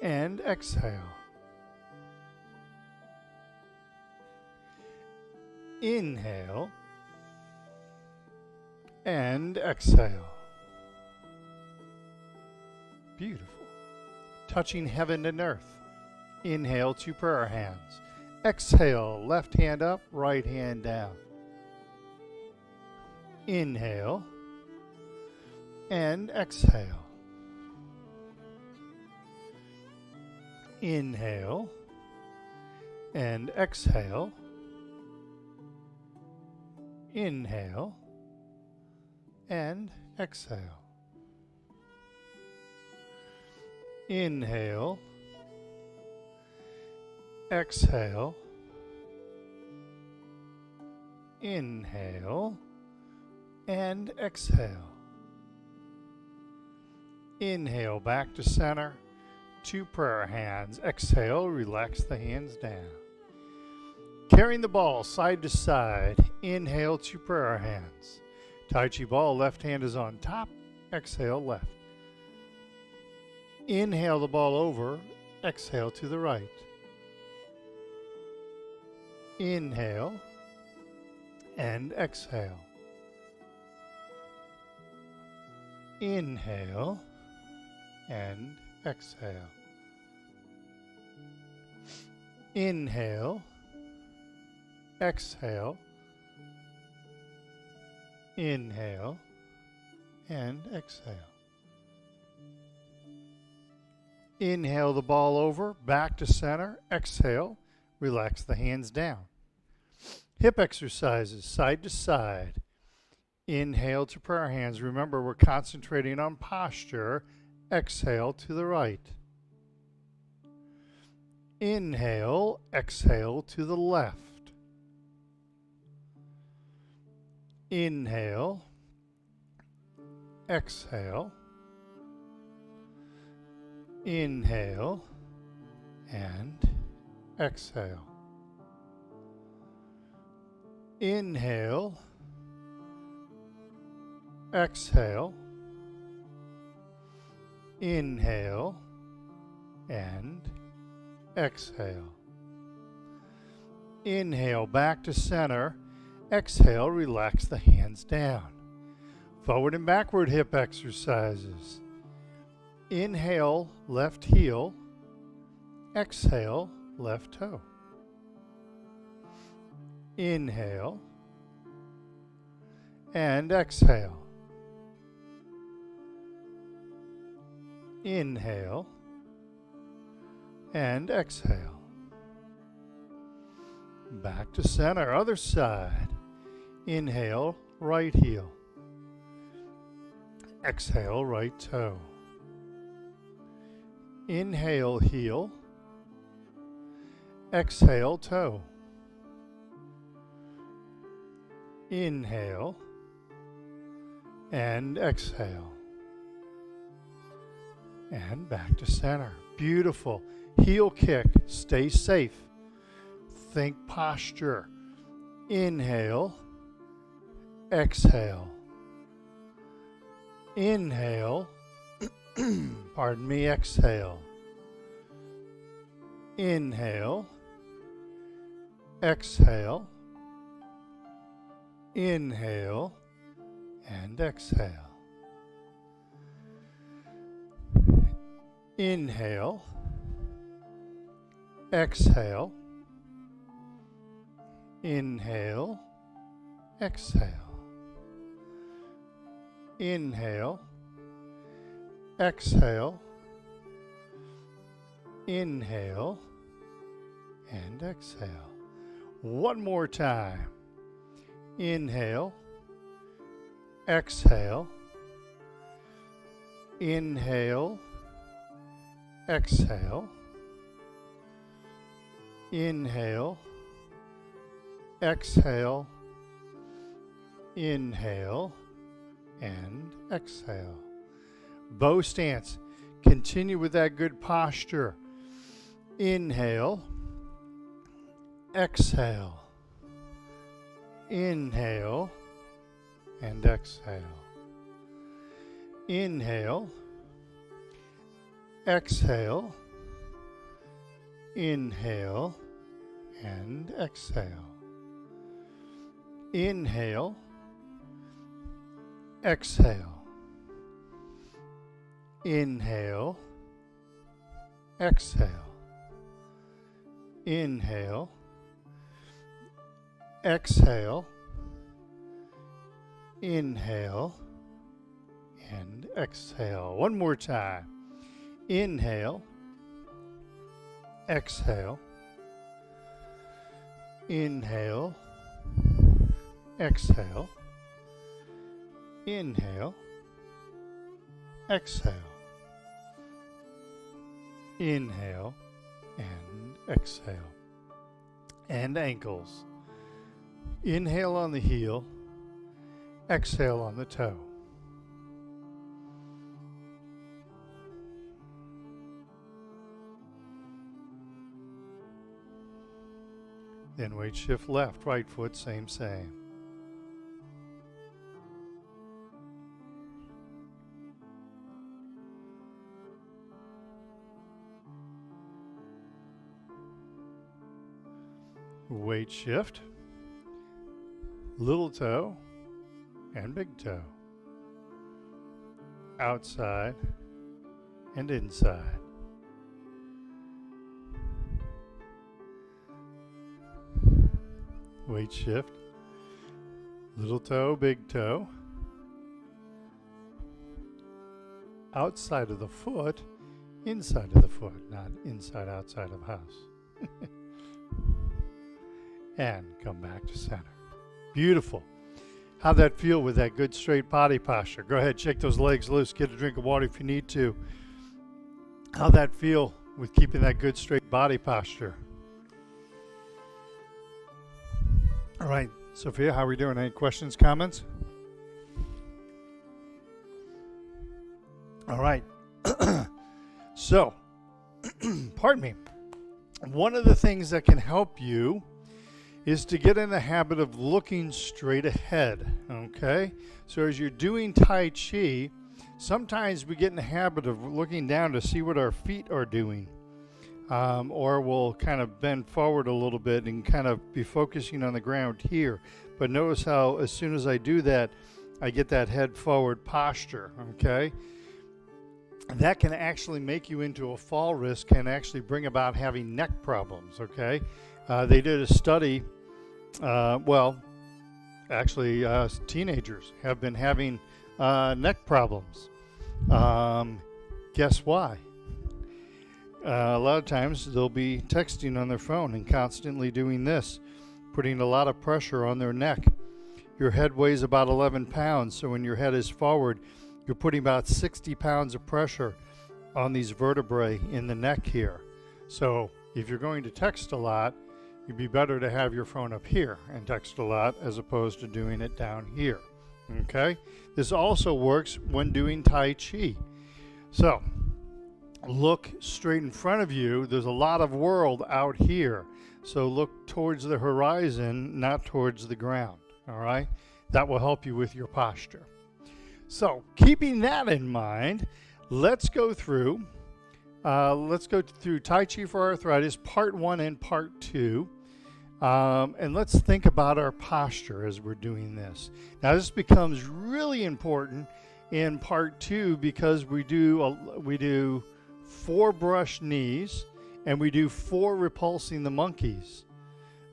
and exhale. Inhale and exhale. Beautiful. Touching heaven and earth. Inhale to prayer hands. Exhale, left hand up, right hand down. Inhale and exhale. Inhale and exhale. Inhale and exhale. Inhale, exhale, inhale, and exhale. Inhale, back to center, two prayer hands. Exhale, relax the hands down. Carrying the ball side to side. Inhale, two prayer hands. Tai Chi ball, left hand is on top. Exhale, left. Inhale the ball over. Exhale to the right. Inhale and exhale. Inhale and exhale. Inhale, exhale, inhale, and exhale. Inhale the ball over, back to center, exhale, relax the hands down. Hip exercises, side to side. Inhale to prayer hands. Remember, we're concentrating on posture. Exhale to the right. Inhale, exhale to the left. Inhale, exhale, inhale, and exhale. Inhale, exhale, inhale, and exhale. Inhale, back to center. Exhale, relax the hands down. Forward and backward hip exercises. Inhale, left heel. Exhale, left toe. Inhale and exhale. Inhale and exhale. Back to center, other side. Inhale, right heel. Exhale, right toe. Inhale, heel. Exhale, toe. Inhale and exhale. And back to center. Beautiful. Heel kick. Stay safe. Think posture. Inhale. Exhale. Inhale. Pardon me. Exhale. Inhale. Exhale. Inhale and exhale. Inhale, exhale, inhale, exhale, inhale, exhale, inhale, and exhale. One more time. Inhale, exhale, inhale, exhale, inhale, exhale, inhale, and exhale. Bow stance. Continue with that good posture. Inhale, exhale, inhale, and exhale. Inhale, exhale, inhale, and exhale. Inhale, exhale, inhale, exhale, inhale, exhale, inhale, and exhale. One more time. Inhale, exhale, inhale, exhale, inhale, exhale, inhale, and exhale. And ankles. Inhale on the heel, exhale on the toe. Then weight shift left, right foot, same. Weight shift, little toe and big toe, outside and inside. Weight shift, little toe, big toe, outside of the foot, inside of the foot, not inside, outside of house. And come back to center. Beautiful. How'd that feel with that good straight body posture? Go ahead, shake those legs loose, get a drink of water if you need to. How'd that feel with keeping that good straight body posture? All right, Sophia, how are we doing? Any questions, comments? All right. So, pardon me. One of the things that can help you is to get in the habit of looking straight ahead, okay? So as you're doing Tai Chi, sometimes we get in the habit of looking down to see what our feet are doing. Or we'll kind of bend forward a little bit and kind of be focusing on the ground here. But notice how as soon as I do that, I get that head forward posture, okay? That can actually make you into a fall risk, can actually bring about having neck problems, okay? They did a study, teenagers have been having neck problems. Guess why? A lot of times they'll be texting on their phone and constantly doing this, putting a lot of pressure on their neck. Your head weighs about 11 pounds, so when your head is forward, you're putting about 60 pounds of pressure on these vertebrae in the neck here. So if you're going to text a lot, it'd be better to have your phone up here and text a lot as opposed to doing it down here. Okay? This also works when doing Tai Chi. So look straight in front of you. There's a lot of world out here. So look towards the horizon, not towards the ground. All right? That will help you with your posture. So keeping that in mind, let's go through Tai Chi for Arthritis, Part 1 and Part 2. And let's think about our posture as we're doing this. Now, this becomes really important in part 2 because we do 4 brush knees and we do 4 repulsing the monkeys.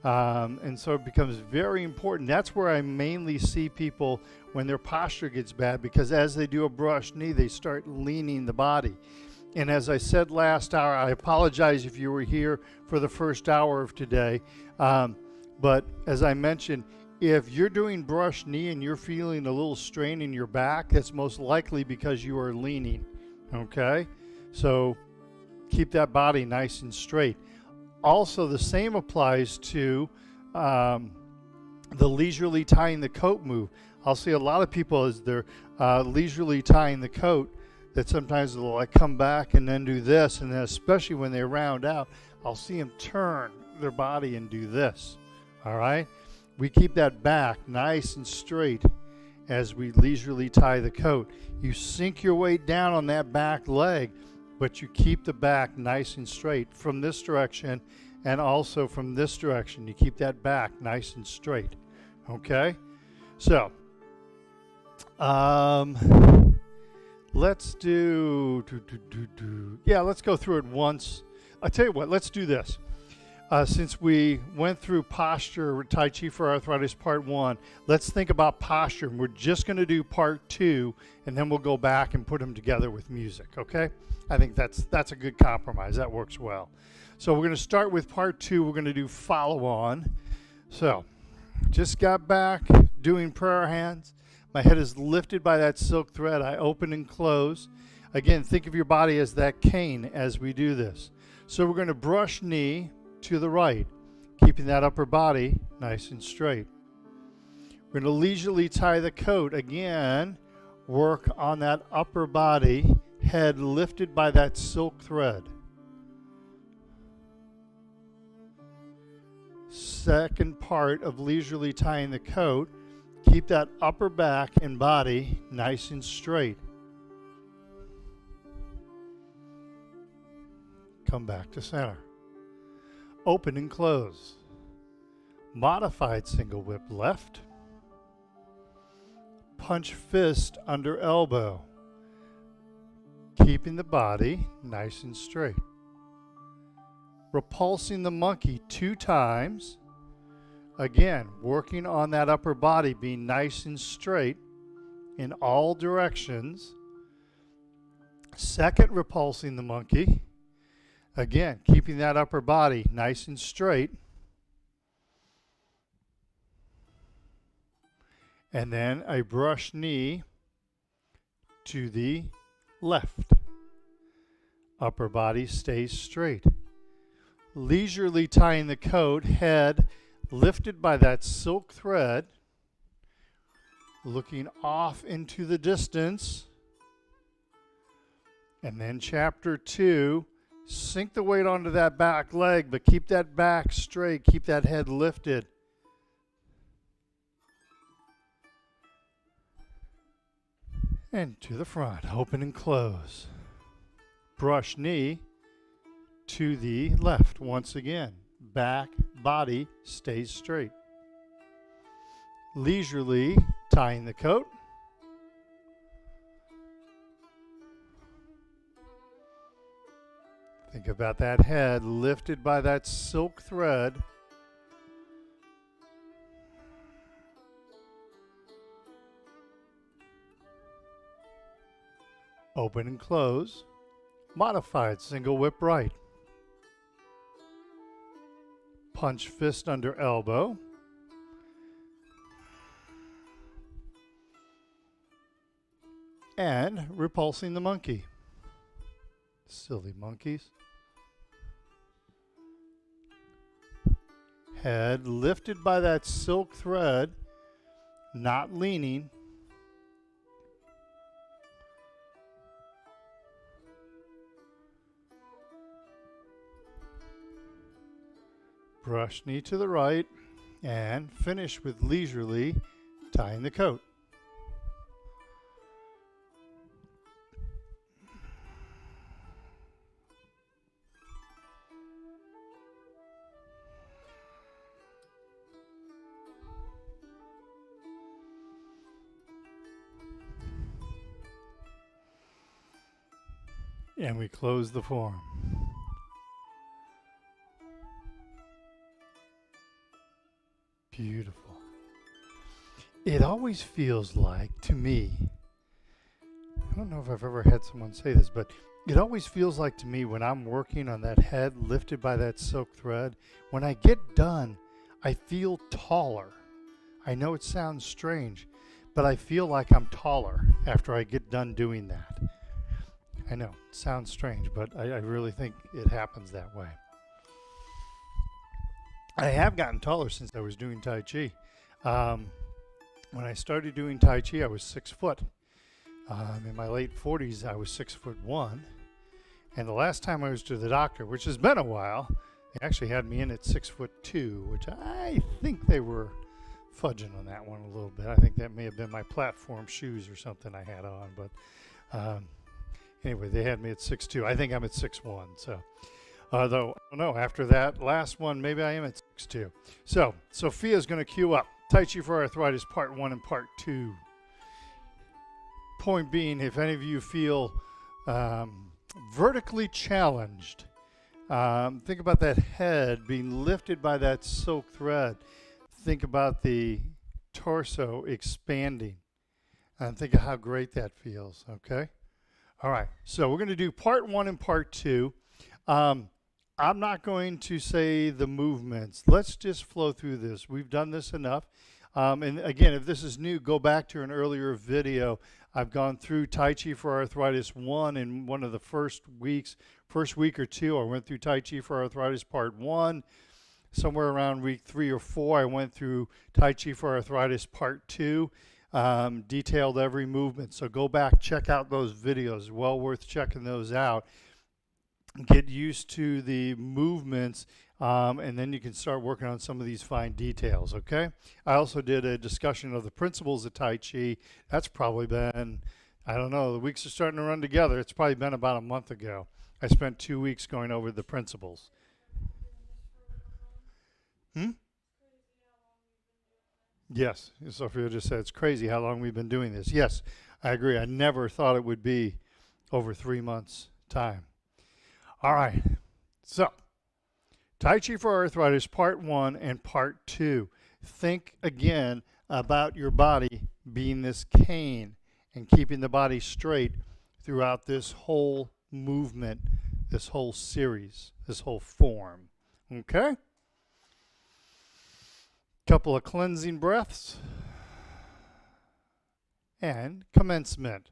And so it becomes very important. That's where I mainly see people when their posture gets bad, because as they do a brush knee, they start leaning the body. And as I said last hour, I apologize if you were here for the first hour of today. But as I mentioned, if you're doing brush knee and you're feeling a little strain in your back, that's most likely because you are leaning. Okay? So keep that body nice and straight. Also, the same applies to the leisurely tying the coat move. I'll see a lot of people as they're leisurely tying the coat that sometimes they'll like come back and then do this, and then especially when they round out, I'll see them turn their body and do this. All right? We keep that back nice and straight as we leisurely tie the coat. You sink your weight down on that back leg, but you keep the back nice and straight from this direction and also from this direction. You keep that back nice and straight. Okay? So, let's let's go through it once. I'll tell you what, let's do this. Since we went through posture, Tai Chi for Arthritis Part 1, let's think about posture. We're just going to do Part 2, and then we'll go back and put them together with music, okay? I think that's a good compromise. That works well. So we're going to start with Part 2. We're going to do follow-on. So, just got back, doing prayer hands. My head is lifted by that silk thread. I open and close. Again, think of your body as that cane as we do this. So we're going to brush knee to the right, keeping that upper body nice and straight. We're going to leisurely tie the coat. Again, work on that upper body, head lifted by that silk thread. Second part of leisurely tying the coat, keep that upper back and body nice and straight. Come back to center. Open and close. Modified single whip left. Punch fist under elbow. Keeping the body nice and straight. Repulsing the monkey 2 times. Again, working on that upper body being nice and straight in all directions. Second, repulsing the monkey. Again, keeping that upper body nice and straight. And then a brush knee to the left. Upper body stays straight. Leisurely tying the coat, head lifted by that silk thread, looking off into the distance. And then chapter 2, sink the weight onto that back leg, but keep that back straight, keep that head lifted. And to the front, open and close. Brush knee to the left once again. Back body stays straight. Leisurely tying the coat. Think about that head lifted by that silk thread. Open and close. Modified single whip right. Punch fist under elbow. And repulsing the monkey. Silly monkeys. Head lifted by that silk thread, not leaning. Brush knee to the right, and finish with leisurely tying the coat. And we close the form. Beautiful. It always feels like, to me, I don't know if I've ever had someone say this, but it always feels like to me when I'm working on that head lifted by that silk thread, when I get done, I feel taller. I know it sounds strange, but I feel like I'm taller after I get done doing that. I know, it sounds strange, but I really think it happens that way. I have gotten taller since I was doing Tai Chi. When I started doing Tai Chi, I was 6 foot. In my late 40s, I was 6'1". And the last time I was to the doctor, which has been a while, they actually had me in at 6'2", which I think they were fudging on that one a little bit. I think that may have been my platform shoes or something I had on. But anyway, they had me at 6'2". I think I'm at 6'1". So, though, I don't know, after that last one, maybe I am at 6'2". So, Sophia's going to cue up Tai Chi for Arthritis Part 1 and Part 2. Point being, if any of you feel vertically challenged, think about that head being lifted by that silk thread. Think about the torso expanding, and think of how great that feels, okay? All right, so we're going to do Part 1 and Part 2. I'm not going to say the movements. Let's just flow through this. We've done this enough. And again, if this is new, go back to an earlier video. I've gone through Tai Chi for Arthritis 1 in one of the first week or two. I went through Tai Chi for Arthritis Part 1. Somewhere around week 3 or 4, I went through Tai Chi for Arthritis Part 2, detailed every movement. So go back, check out those videos. Well worth checking those out. Get used to the movements, and then you can start working on some of these fine details, okay? I also did a discussion of the principles of Tai Chi. That's probably been, I don't know, the weeks are starting to run together. It's probably been about a month ago. I spent 2 weeks going over the principles. Yes, Sophia just said it's crazy how long we've been doing this. Yes, I agree. I never thought it would be over 3 months' time. All right, so Tai Chi for Arthritis Part 1 and Part 2. Think again about your body being this cane and keeping the body straight throughout this whole movement, this whole series, this whole form. Okay? Couple of cleansing breaths and commencement.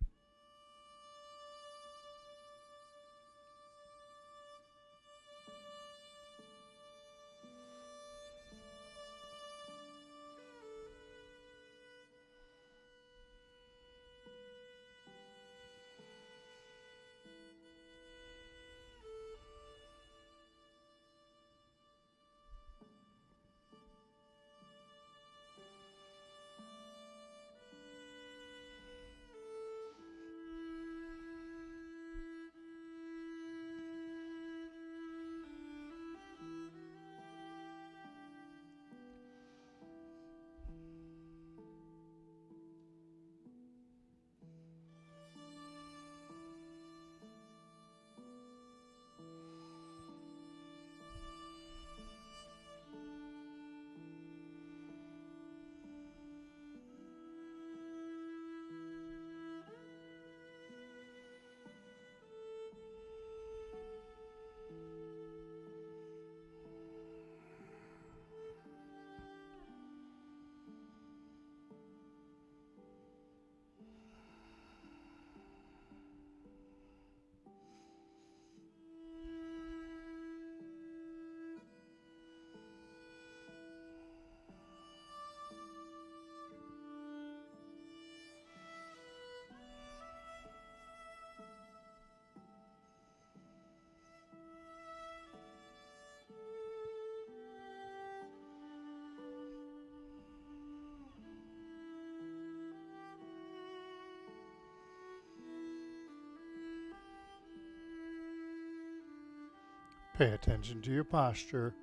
Pay attention to your posture.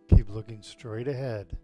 Keep looking straight ahead.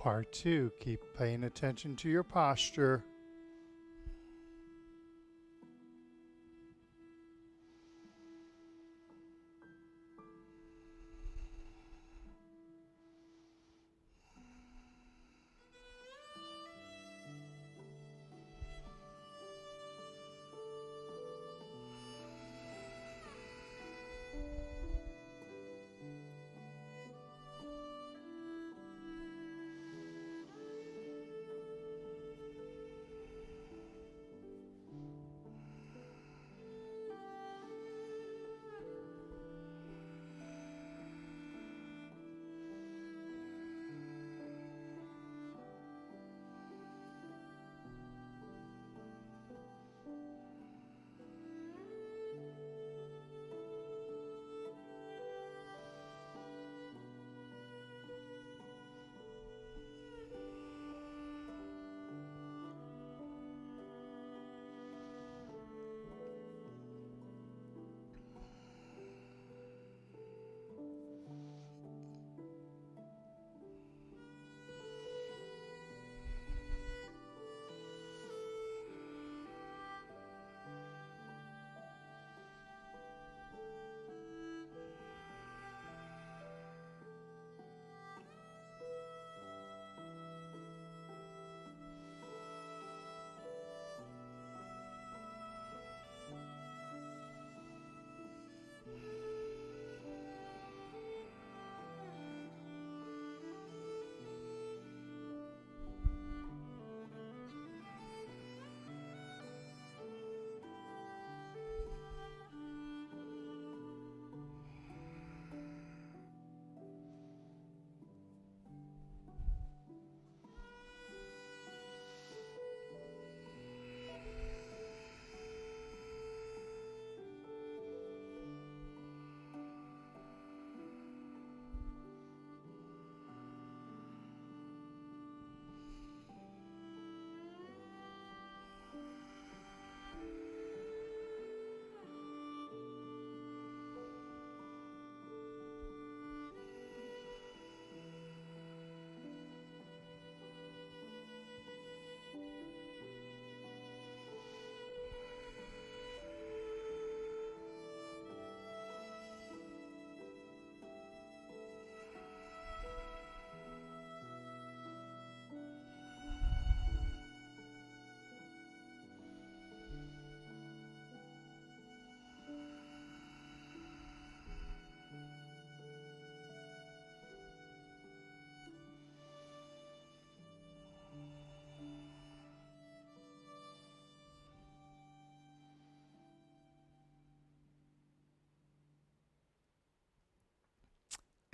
Part 2, keep paying attention to your posture.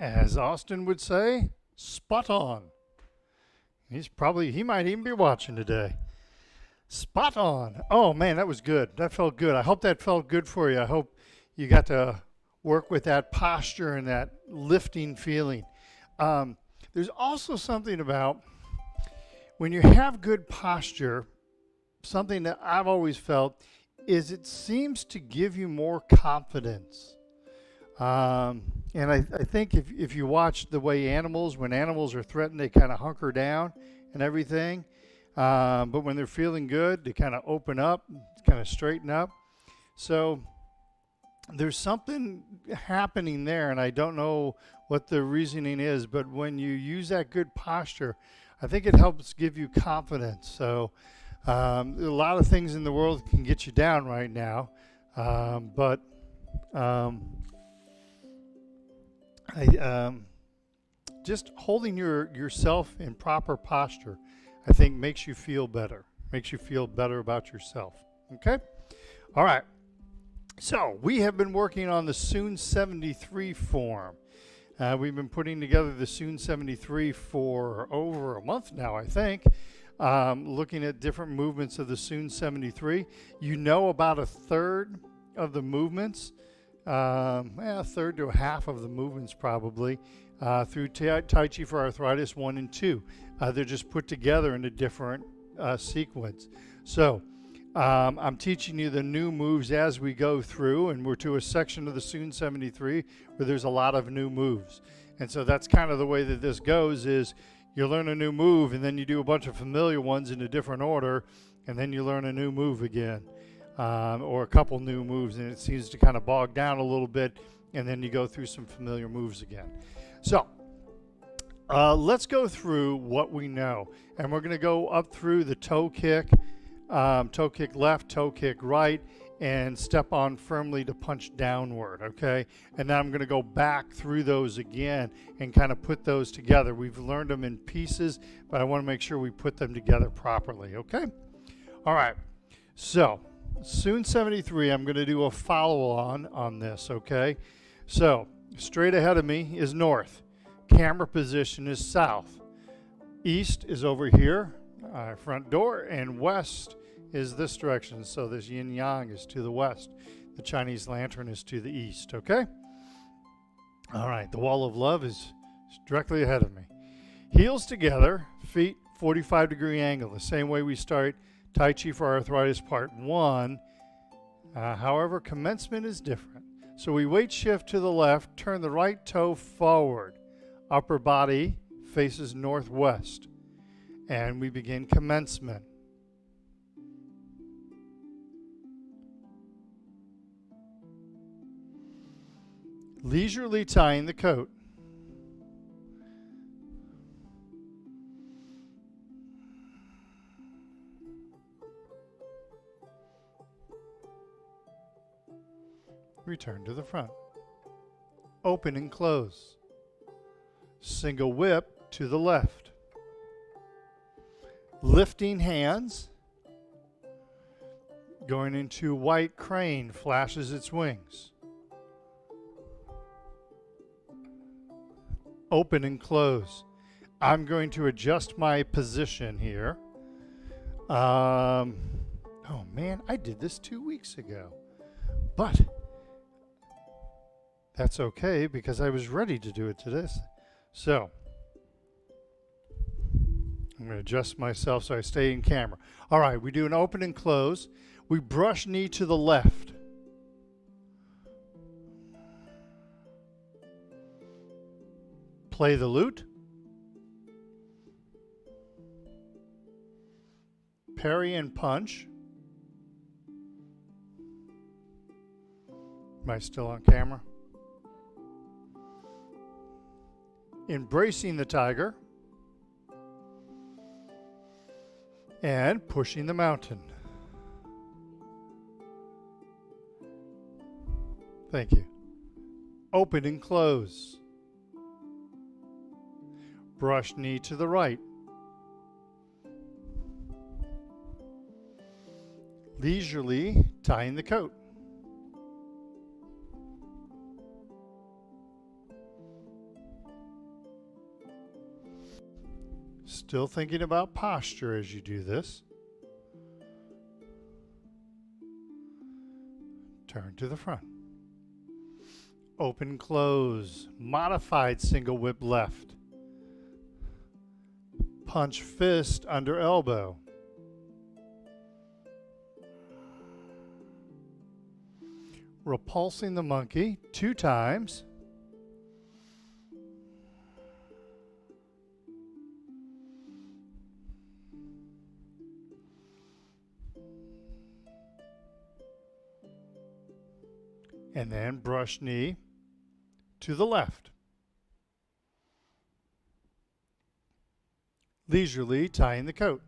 As Austin would say, spot on. He might even be watching today. Spot on. Oh man, that was good. That felt good. I hope that felt good for you. I hope you got to work with that posture and that lifting feeling. There's also something about when you have good posture, something that I've always felt is it seems to give you more confidence. And I think if you watch the way when animals are threatened, they kind of hunker down and everything. But when they're feeling good, they kind of open up, kind of straighten up. So there's something happening there, and I don't know what the reasoning is, but when you use that good posture, I think it helps give you confidence. So a lot of things in the world can get you down right now, but just holding yourself in proper posture, I think makes you feel better. Makes you feel better about yourself. Okay? All right. So we have been working on the Soon 73 form. We've been putting together the Soon 73 for over a month now, I think, looking at different movements of the Soon 73. You know about a third of the movements, a third to a half of the movements probably, through Tai Chi for Arthritis 1 and 2. They're just put together in a different sequence. So I'm teaching you the new moves as we go through, and we're to a section of the Soon 73 where there's a lot of new moves. And so that's kind of the way that this goes is you learn a new move, and then you do a bunch of familiar ones in a different order, and then you learn a new move again, or a couple new moves, and it seems to kind of bog down a little bit, and then you go through some familiar moves again. So let's go through what we know, and we're going to go up through the toe kick left, toe kick right, and step on firmly to punch downward, okay? And then I'm going to go back through those again and kind of put those together. We've learned them in pieces, but I want to make sure we put them together properly, okay? All right, so soon 73, I'm going to do a follow-on on this, okay? So straight ahead of me is north. Camera position is south. East is over here, front door, and west is this direction. So this yin yang is to the west. The Chinese lantern is to the east, okay? All right, the wall of love is directly ahead of me. Heels together, feet 45-degree angle, the same way we start Tai Chi for Arthritis Part 1. However, commencement is different. So we weight shift to the left, turn the right toe forward. Upper body faces northwest. And we begin commencement. Leisurely tying the coat. Return to the front. Open and close. Single whip to the left. Lifting hands. Going into white crane, flashes its wings. Open and close. I'm going to adjust my position here. Oh man, I did this 2 weeks ago. But that's okay because I was ready to do it to this. So I'm going to adjust myself so I stay in camera. All right, we do an open and close. We brush knee to the left. Play the lute. Parry and punch. Am I still on camera? Embracing the tiger. And pushing the mountain. Thank you. Open and close. Brush knee to the right. Leisurely tying the coat. Still thinking about posture as you do this. Turn to the front. Open, close. Modified single whip left. Punch fist under elbow. Repulsing the monkey 2 times. And then brush knee to the left. Leisurely tying the coat.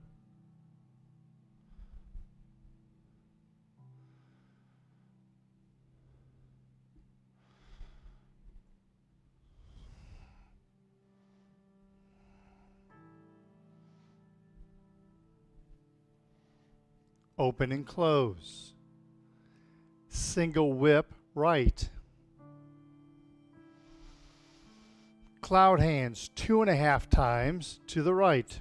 Open and close. Single whip right. Cloud hands 2.5 times to the right.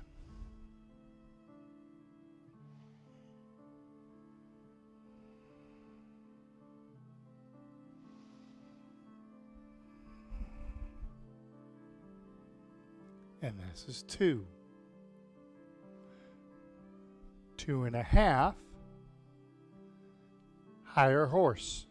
And this is 2. 2.5. Higher horse.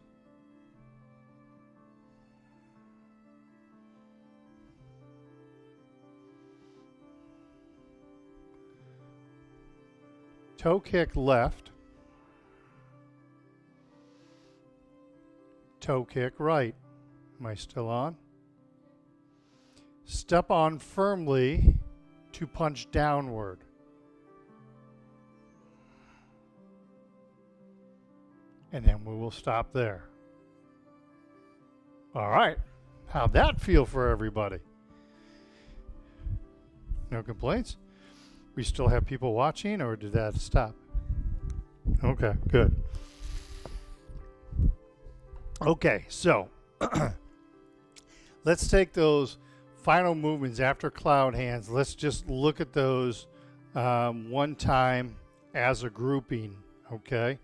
toe kick left, toe kick right. Am I still on? Step on firmly to punch downward. And then we will stop there. All right. How'd that feel for everybody? No complaints? We still have people watching, or did that stop? Okay, good. Okay, so let's take those final movements after cloud hands. Let's just look at those one time as a grouping, okay,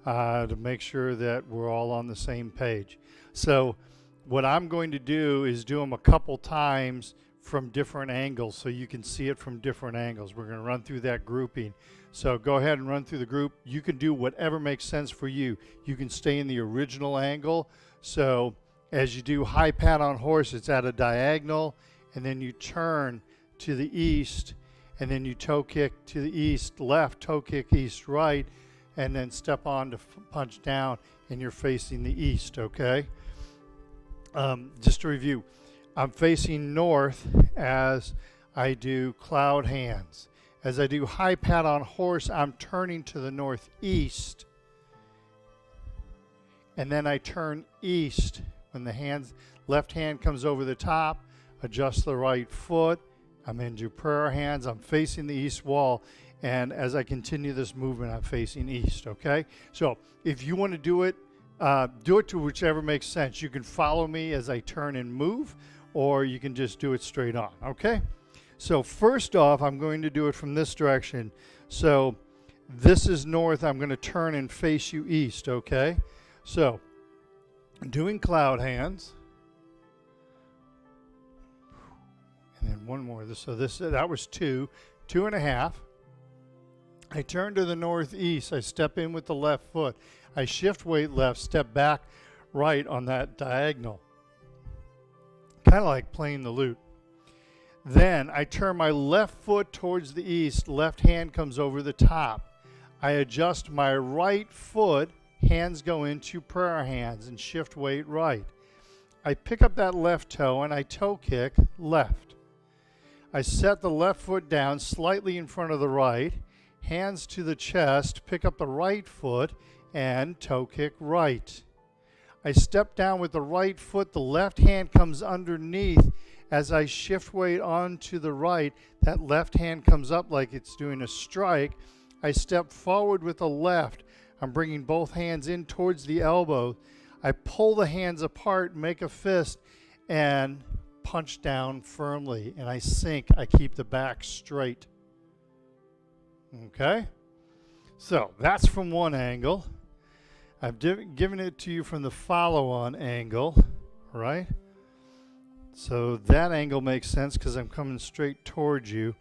to make sure that we're all on the same page. So what I'm going to do is do them a couple times from different angles so you can see it from different angles. We're going to run through that grouping. So go ahead and run through the group. You can do whatever makes sense for you. You can stay in the original angle. So as you do high pat on horse, it's at a diagonal, and then you turn to the east, and then you toe kick to the east, left, toe kick east, right, and then step on to punch down, and you're facing the east, okay? Just to review, I'm facing north as I do cloud hands. As I do high pat on horse, I'm turning to the northeast, and then I turn east. When the left hand comes over the top, adjust the right foot. I'm into prayer hands. I'm facing the east wall, and as I continue this movement, I'm facing east, okay? So if you want to do it to whichever makes sense. You can follow me as I turn and move, or you can just do it straight on, okay? So first off, I'm going to do it from this direction. So this is north. I'm going to turn and face you east, okay? So doing cloud hands. And then one more. So that was 2.5. I turn to the northeast. I step in with the left foot. I shift weight left, step back right on that diagonal. Kind of like playing the lute. Then I turn my left foot towards the east. Left hand comes over the top. I adjust my right foot. Hands go into prayer hands and shift weight right. I pick up that left toe and I toe kick left. I set the left foot down slightly in front of the right. Hands to the chest, pick up the right foot and toe kick right. I step down with the right foot. The left hand comes underneath. As I shift weight onto the right, that left hand comes up like it's doing a strike. I step forward with the left. I'm bringing both hands in towards the elbow. I pull the hands apart, make a fist, and punch down firmly. And I sink. I keep the back straight. Okay? So that's from one angle. I've given it to you from the follow-on angle, right? So that angle makes sense because I'm coming straight towards you.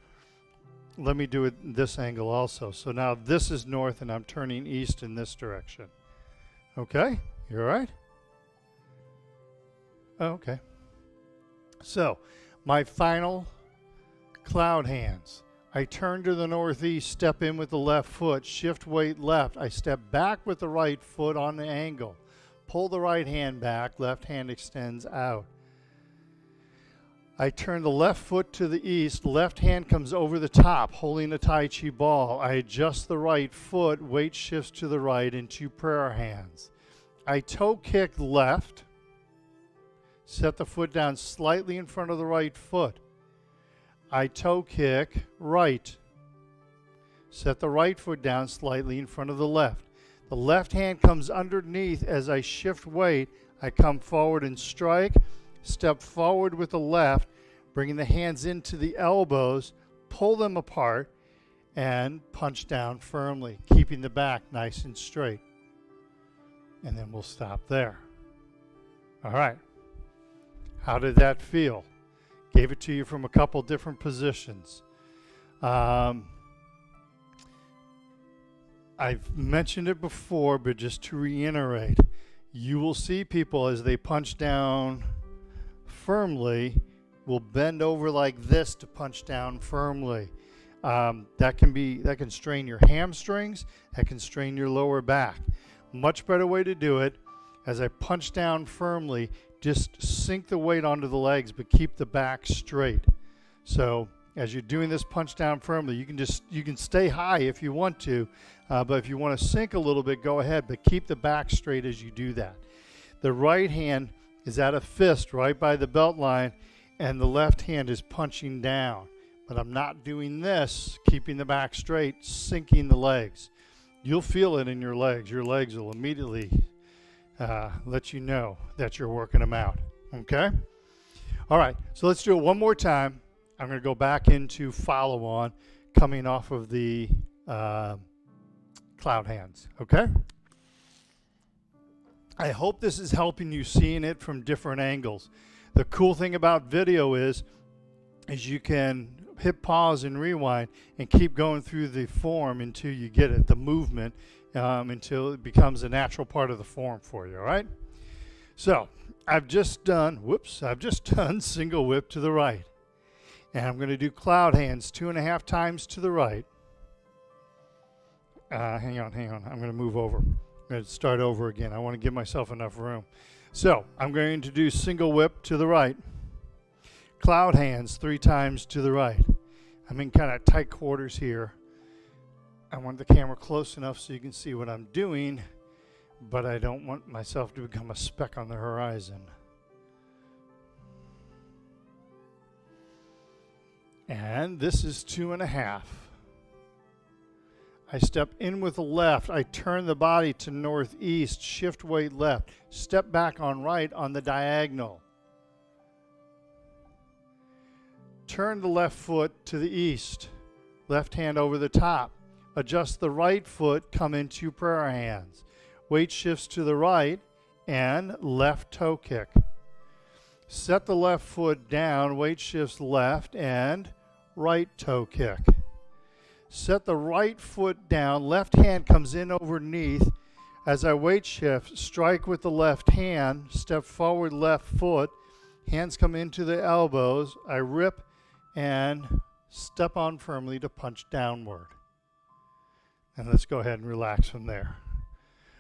Let me do it this angle also. So now this is north and I'm turning east in this direction. Okay? You all right? Oh, okay. So my final cloud hands. I turn to the northeast, step in with the left foot, shift weight left. I step back with the right foot on the angle. Pull the right hand back, left hand extends out. I turn the left foot to the east, left hand comes over the top, holding a Tai Chi ball. I adjust the right foot, weight shifts to the right into prayer hands. I toe kick left, set the foot down slightly in front of the right foot. I toe kick right, set the right foot down slightly in front of the left. The left hand comes underneath. As I shift weight, I come forward and strike. Step forward with the left, bringing the hands into the elbows, pull them apart, and punch down firmly, keeping the back nice and straight. And then we'll stop there. All right. How did that feel? Gave it to you from a couple different positions. I've mentioned it before, but just to reiterate, you will see people as they punch down firmly will bend over like this to punch down firmly. That can strain your hamstrings. That can strain your lower back. Much better way to do it, as I punch down firmly, just sink the weight onto the legs, but keep the back straight. So as you're doing this punch down firmly, you can stay high if you want to, but if you want to sink a little bit, go ahead, but keep the back straight as you do that. The right hand is at a fist right by the belt line, and the left hand is punching down. But I'm not doing this, keeping the back straight, sinking the legs. You'll feel it in your legs. Your legs will immediately let you know that you're working them out. Okay? All right, so let's do it one more time. I'm going to go back into follow-on, coming off of the cloud hands. Okay? I hope this is helping you seeing it from different angles. The cool thing about video is you can hit pause and rewind and keep going through the form until you get it, the movement, until it becomes a natural part of the form for you, all right? So I've just done single whip to the right. And I'm going to do cloud hands 2.5 times to the right. Hang on. I'm going to move over. I'm going to start over again. I want to give myself enough room. So I'm going to do single whip to the right. Cloud hands 3 times to the right. I'm in kind of tight quarters here. I want the camera close enough so you can see what I'm doing, but I don't want myself to become a speck on the horizon. And this is 2.5. I step in with the left. I turn the body to northeast, shift weight left. Step back on right on the diagonal. Turn the left foot to the east. Left hand over the top. Adjust the right foot, come into prayer hands. Weight shifts to the right and left toe kick. Set the left foot down, weight shifts left and right toe kick. Set the right foot down, left hand comes in underneath. As I weight shift, strike with the left hand, step forward left foot, hands come into the elbows, I rip and step on firmly to punch downward. And let's go ahead and relax from there.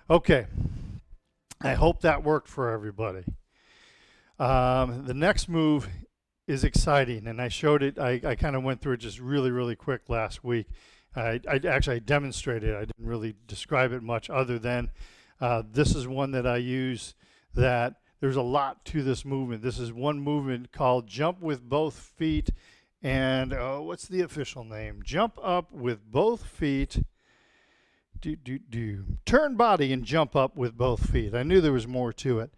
Okay, I hope that worked for everybody. The next move is exciting, and I showed it. I kind of went through it just really quick last week. I demonstrated it. I didn't really describe it much other than this is one that I use that there's a lot to this movement. This is one movement called jump with both feet and what's the official name? Jump up with both feet. Turn body and jump up with both feet. I knew there was more to it.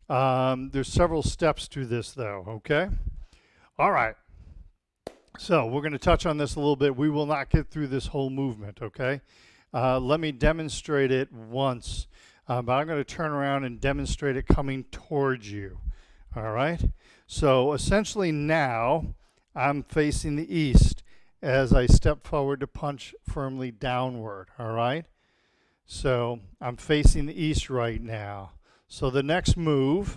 There's several steps to this though, okay? All right. So we're going to touch on this a little bit. We will not get through this whole movement, okay? Let me demonstrate it once, but I'm going to turn around and demonstrate it coming towards you, all right? So essentially now I'm facing the east as I step forward to punch firmly downward, all right? So I'm facing the east right now. So the next move,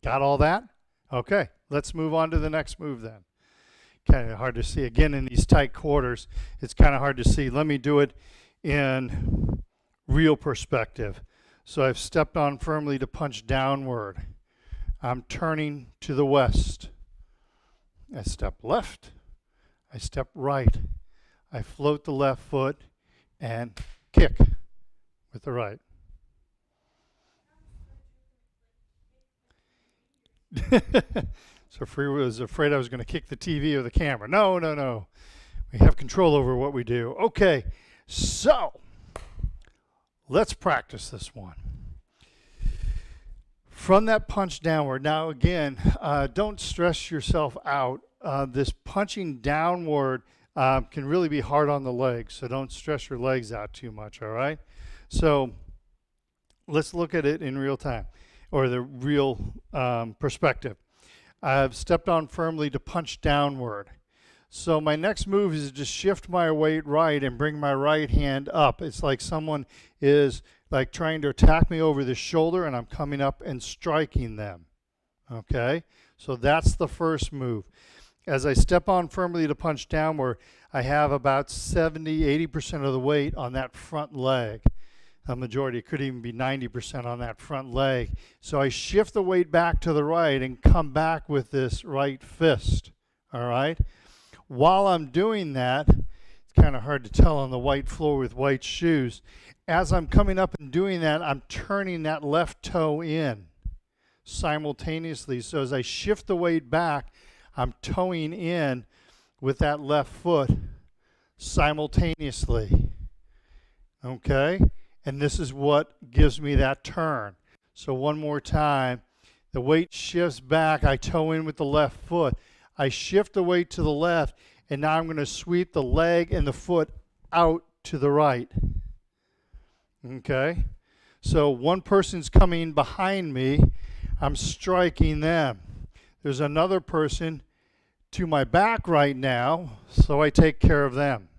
got all that? Okay, let's move on to the next move then. Kind of hard to see. Again, in these tight quarters, it's kind of hard to see. Let me do it in real perspective. So I've stepped on firmly to punch downward. I'm turning to the west. I step left. I step right. I float the left foot and kick with the right. So Free was afraid I was going to kick the TV or the camera. No. We have control over what we do. Okay, so let's practice this one. From that punch downward. Now again, don't stress yourself out. This punching downward can really be hard on the legs, so don't stress your legs out too much, all right? So let's look at it in real time, or the real perspective. I've stepped on firmly to punch downward. So my next move is to shift my weight right and bring my right hand up. It's like someone is like trying to attack me over the shoulder and I'm coming up and striking them. Okay? So that's the first move. As I step on firmly to punch downward, I have about 70-80% of the weight on that front leg. A majority, it could even be 90% on that front leg. So I shift the weight back to the right and come back with this right fist. All right? While I'm doing that, it's kind of hard to tell on the white floor with white shoes. As I'm coming up and doing that, I'm turning that left toe in simultaneously. So as I shift the weight back, I'm toeing in with that left foot simultaneously. Okay? And this is what gives me that turn. So one more time. The weight shifts back. I toe in with the left foot. I shift the weight to the left, and now I'm going to sweep the leg and the foot out to the right. Okay? So one person's coming behind me. I'm striking them. There's another person to my back right now, so I take care of them.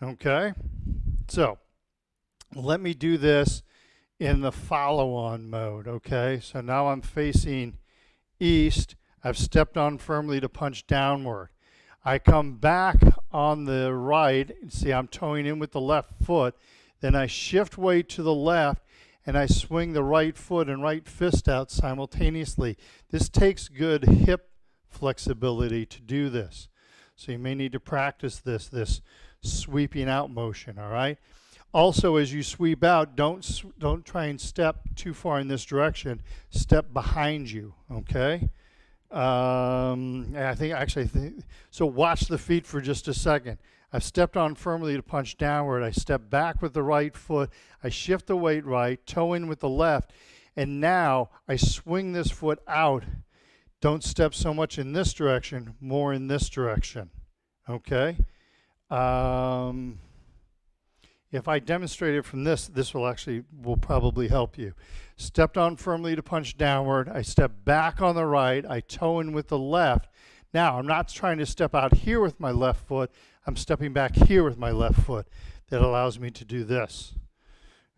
Okay? So let me do this in the follow-on mode, okay? So now I'm facing east. I've stepped on firmly to punch downward. I come back on the right. See, I'm toeing in with the left foot. Then I shift weight to the left, and I swing the right foot and right fist out simultaneously. This takes good hip flexibility to do this. So you may need to practice this sweeping out motion, all right? Also, as you sweep out, don't try and step too far in this direction. Step behind you, okay? I think so. Watch the feet for just a second. I've stepped on firmly to punch downward. I step back with the right foot. I shift the weight right, toe in with the left, and now I swing this foot out. Don't step so much in this direction, more in this direction, okay? If I demonstrate it from this will probably help you. Stepped on firmly to punch downward. I step back on the right. I toe in with the left. Now, I'm not trying to step out here with my left foot. I'm stepping back here with my left foot. That allows me to do this.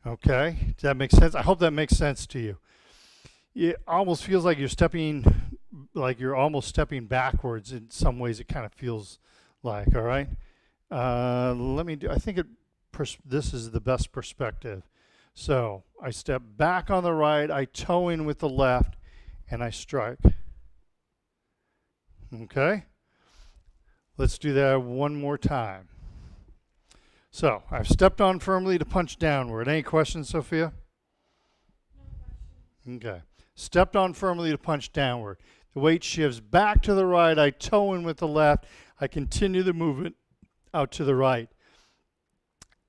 Okay? Does that make sense? I hope that makes sense to you. It almost feels like you're almost stepping backwards. In some ways, it kind of feels like, all right? I think this is the best perspective. So I step back on the right, I toe in with the left, and I strike. Okay? Let's do that one more time. So I've stepped on firmly to punch downward. Any questions, Sophia? No questions. Okay. Stepped on firmly to punch downward. The weight shifts back to the right, I toe in with the left, I continue the movement out to the right.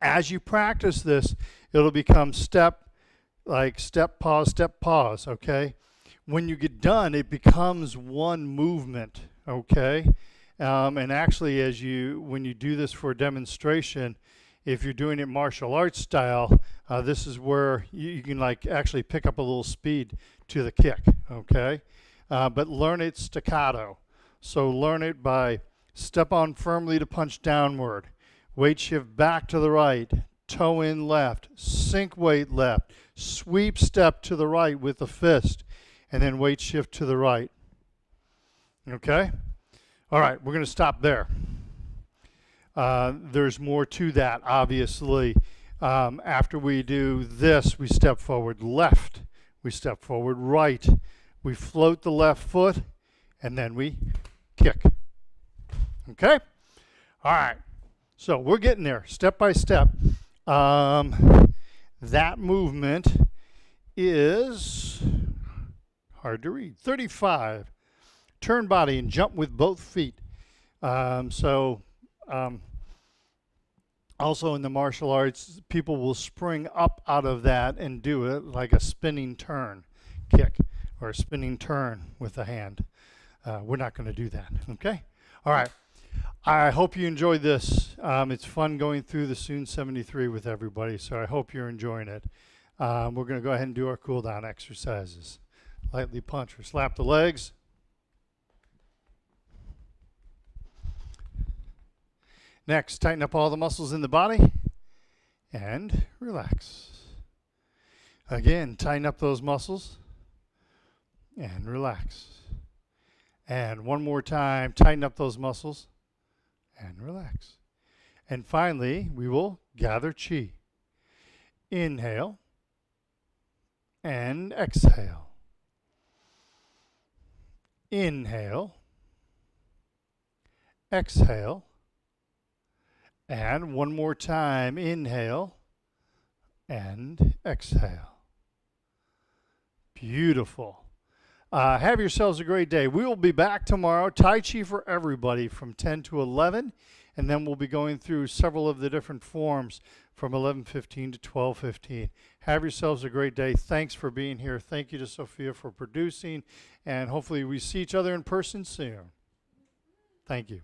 As you practice this, it'll become step, pause, okay? When you get done, it becomes one movement, okay? And actually, when you do this for a demonstration, if you're doing it martial arts style, this is where you can actually pick up a little speed to the kick, okay? But learn it staccato. So learn it by step on firmly to punch downward. Weight shift back to the right, toe in left, sink weight left, sweep step to the right with the fist, and then weight shift to the right. Okay? All right, we're going to stop there. There's more to that, obviously. After we do this, we step forward left, we step forward right, we float the left foot, and then we kick. Okay? All right. So we're getting there, step by step. That movement is hard to read. 35. Turn body and jump with both feet. Also in the martial arts, people will spring up out of that and do it like a spinning turn kick or a spinning turn with the hand. We're not going to do that, okay? All right. I hope you enjoyed this. It's fun going through the Soon 73 with everybody, so I hope you're enjoying it. We're going to go ahead and do our cool down exercises. Lightly punch or slap the legs. Next, tighten up all the muscles in the body and relax. Again, tighten up those muscles and relax. And one more time, tighten up those muscles and relax. And finally, we will gather chi. Inhale and exhale. Inhale, exhale, and one more time, inhale and exhale. Beautiful. Have yourselves a great day. We will be back tomorrow, Tai Chi for everybody from 10 to 11, and then we'll be going through several of the different forms from 11:15 to 12:15. Have yourselves a great day. Thanks for being here. Thank you to Sophia for producing, and hopefully we see each other in person soon. Thank you.